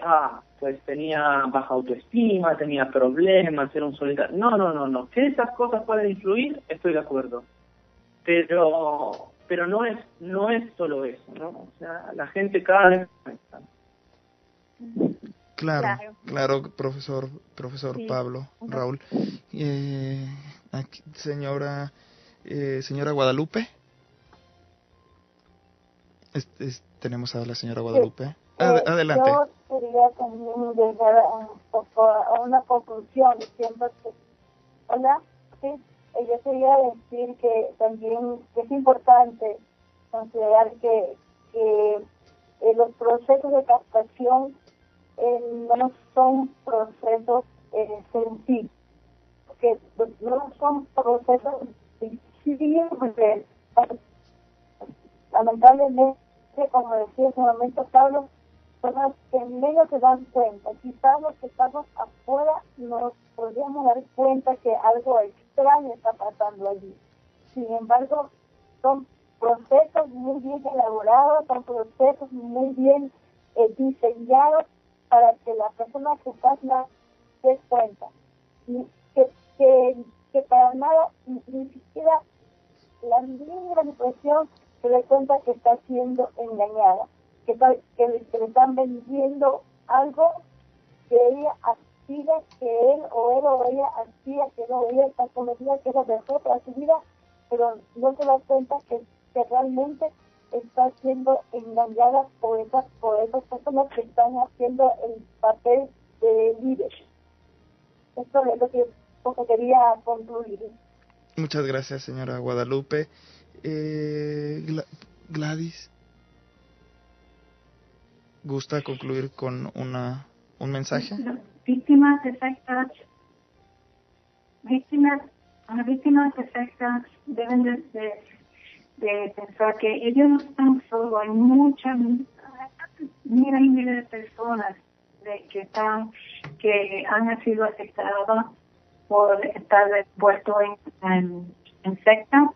pues tenía baja autoestima, tenía problemas, era un solitario. No. Que esas cosas pueden influir, estoy de acuerdo. Pero no es solo eso, ¿no? O sea, la gente cae. Claro, profesor sí. Pablo, Raúl. Aquí, señora Guadalupe. Tenemos a la señora Guadalupe. Sí. Adelante. Yo quería también llegar a una conclusión. Hola, sí. Yo quería decir que también es importante considerar que los procesos de captación no son procesos sencillos, que no son procesos visibles. Lamentablemente, como decía en su momento Pablo, personas que menos se dan cuenta. Quizás los que estamos afuera nos podríamos dar cuenta que algo extraño está pasando allí. Sin embargo, son procesos muy bien elaborados, son procesos muy bien diseñados para que la persona que pasa se dé cuenta. Y que para nada, ni siquiera la mínima impresión se dé cuenta que está siendo engañada, que le están vendiendo algo que ella aspira, que él o ella aspira, que no, ella está convencida que es lo mejor para su vida, pero no se da cuenta que realmente está siendo engañada por esas personas que están haciendo el papel de líder. Esto es lo que quería concluir. Muchas gracias, señora Guadalupe. Gladys, ¿gusta concluir con un mensaje? Víctimas de sectas deben de pensar que ellos no están solos. Hay muchas, miles y miles de personas que han sido afectadas por estar puestos en sectas,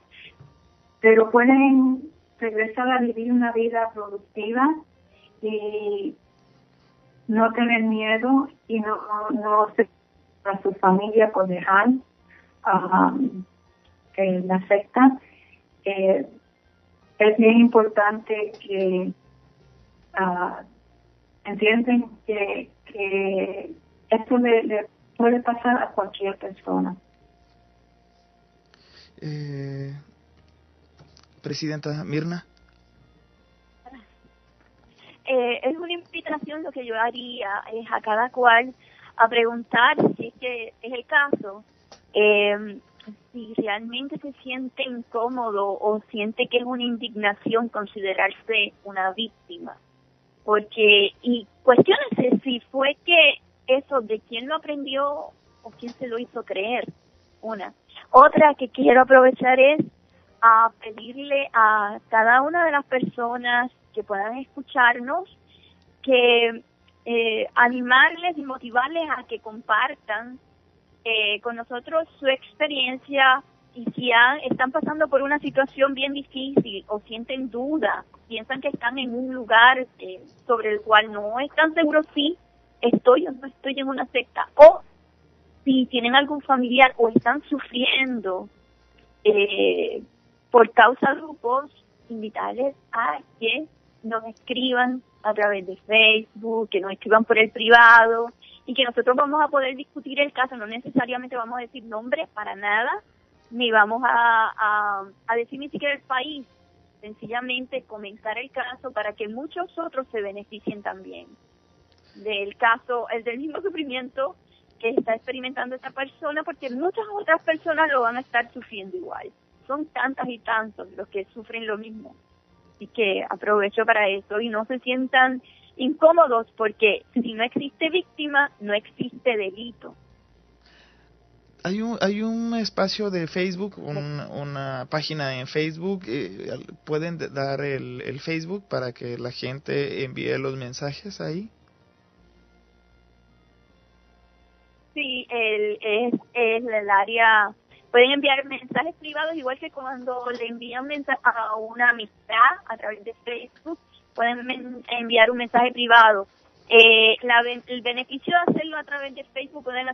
pero pueden regresar a vivir una vida productiva y no tener miedo y no se a su familia por dejar la secta. Es bien importante que entiendan que esto le puede pasar a cualquier persona. Presidenta Mirna. Es una invitación, lo que yo haría es a cada cual a preguntar si es que es el caso, si realmente se siente incómodo o siente que es una indignación considerarse una víctima, porque y cuestiónense si fue que eso de quién lo aprendió o quién se lo hizo creer. Otra que quiero aprovechar es a pedirle a cada una de las personas que puedan escucharnos que animarles y motivarles a que compartan con nosotros su experiencia, y si están pasando por una situación bien difícil o sienten duda, piensan que están en un lugar sobre el cual no están seguros si estoy o no estoy en una secta, o si tienen algún familiar o están sufriendo por causa de grupos, invitarles a que nos escriban a través de Facebook, que nos escriban por el privado y que nosotros vamos a poder discutir el caso. No necesariamente vamos a decir nombre para nada, ni vamos a decir ni siquiera el país, sencillamente comentar el caso para que muchos otros se beneficien también del caso, del mismo sufrimiento que está experimentando esta persona, porque muchas otras personas lo van a estar sufriendo igual. Son tantas y tantos los que sufren lo mismo. Así que aprovecho para eso y no se sientan incómodos, porque si no existe víctima, no existe delito. Hay un espacio de Facebook, una página en Facebook. ¿Pueden dar el Facebook para que la gente envíe los mensajes ahí? Sí, es el área. Pueden enviar mensajes privados, igual que cuando le envían mensaje a una amistad a través de Facebook, pueden enviar un mensaje privado. El beneficio de hacerlo a través de Facebook, pueden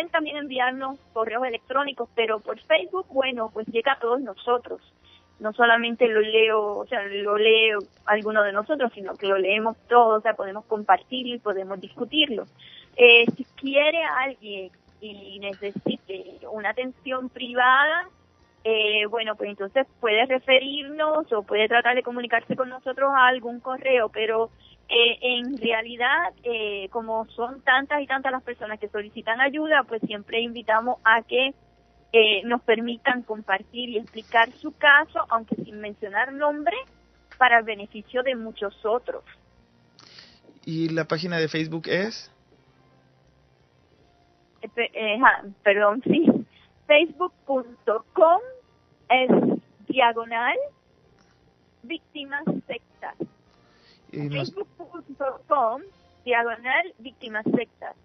también enviarnos correos electrónicos, pero por Facebook, bueno, pues llega a todos nosotros. No solamente lo lee alguno de nosotros, sino que lo leemos todos, o sea, podemos compartirlo y podemos discutirlo. Si quiere alguien y necesite una atención privada, bueno, pues entonces puede referirnos o puede tratar de comunicarse con nosotros a algún correo, pero en realidad, como son tantas y tantas las personas que solicitan ayuda, pues siempre invitamos a que nos permitan compartir y explicar su caso, aunque sin mencionar nombre, para el beneficio de muchos otros. ¿Y la página de Facebook es? Facebook.com/víctimas sectas. Facebook.com/víctimas sectas.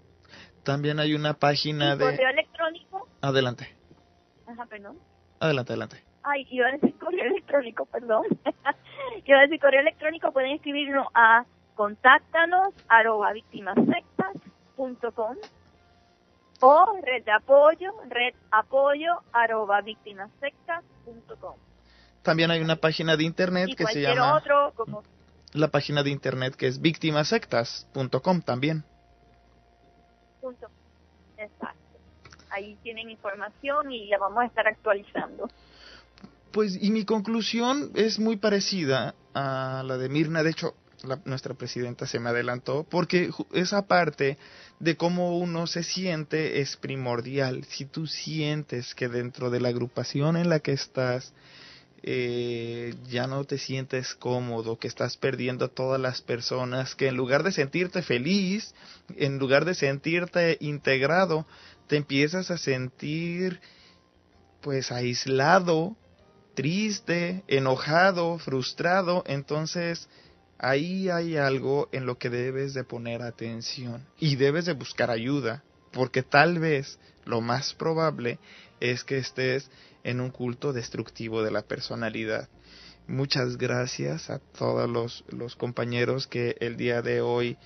También hay una página de... correo electrónico. Adelante. Ajá, perdón. Adelante. Ay, iba a decir correo electrónico, perdón. Iba a decir correo electrónico, pueden escribirnos a contáctanos@víctimassectas.com o redapoyo@víctimassectas.com. También hay una página de internet que se llama... otro, como... La página de internet que es víctimasectas.com también. Exacto. Ahí tienen información y la vamos a estar actualizando. Pues, y mi conclusión es muy parecida a la de Mirna. De hecho, nuestra presidenta se me adelantó, porque esa parte de cómo uno se siente es primordial. Si tú sientes que dentro de la agrupación en la que estás ya no te sientes cómodo, que estás perdiendo a todas las personas, que en lugar de sentirte feliz, en lugar de sentirte integrado, te empiezas a sentir pues aislado, triste, enojado, frustrado. Entonces ahí hay algo en lo que debes de poner atención y debes de buscar ayuda, porque tal vez lo más probable es que estés en un culto destructivo de la personalidad. Muchas gracias a todos los compañeros que el día de hoy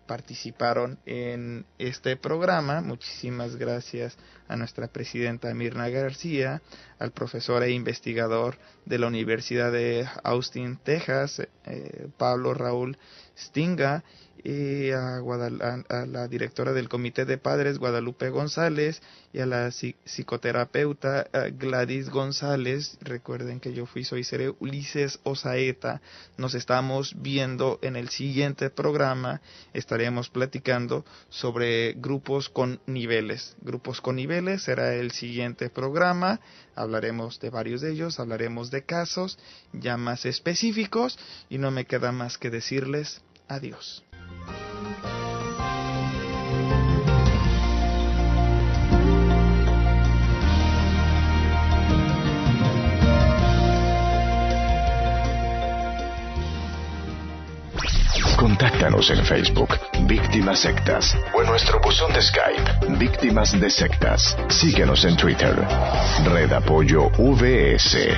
participaron en este programa. Muchísimas gracias a nuestra presidenta Mirna García, al profesor e investigador de la Universidad de Austin, Texas, Pablo Raúl Stinga, y a la directora del Comité de Padres, Guadalupe González, y a la psicoterapeuta Gladys González. Recuerden que yo seré Ulises Osaeta. Nos estamos viendo en el siguiente programa. Estaremos platicando sobre grupos con niveles. Grupos con niveles será el siguiente programa. Hablaremos de varios de ellos, hablaremos de casos ya más específicos, y no me queda más que decirles adiós. Contáctanos en Facebook, Víctimas Sectas, o en nuestro buzón de Skype, Víctimas de Sectas. Síguenos en Twitter, Red Apoyo VS.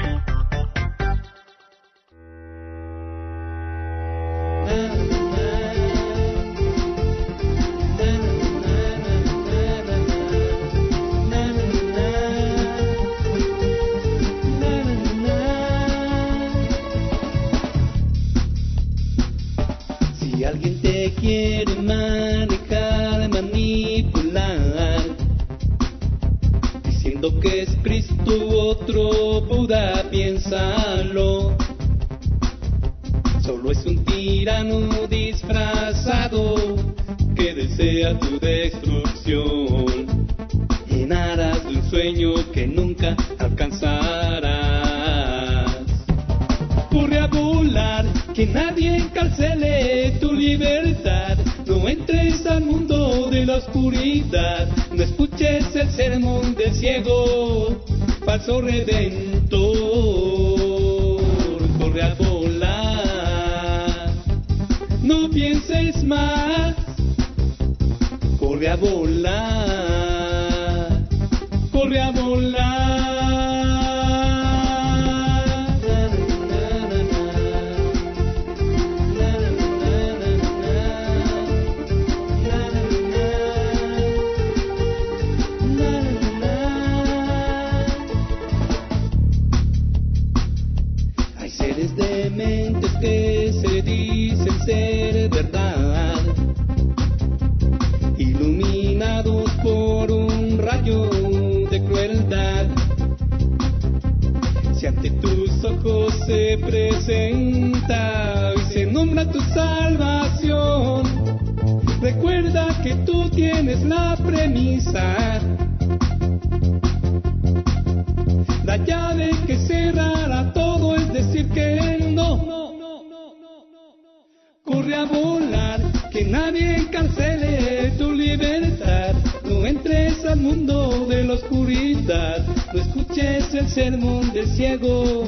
Sermón del ciego,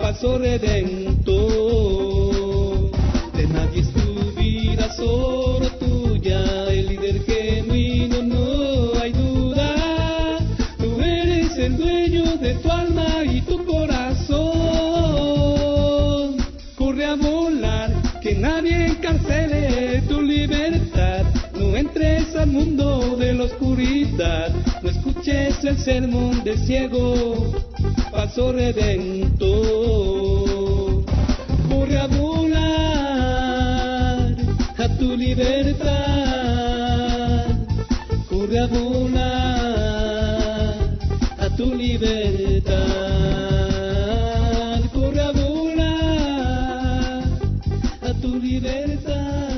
paso redentor. el dueño de tu alma y tu corazón. Corre a volar, que nadie encarcele tu libertad. No entres al mundo de la oscuridad, no escuches el sermón del ciego, paso redentor. Corre a volar a tu libertad, corre a volar a tu libertad, corre a volar a tu libertad.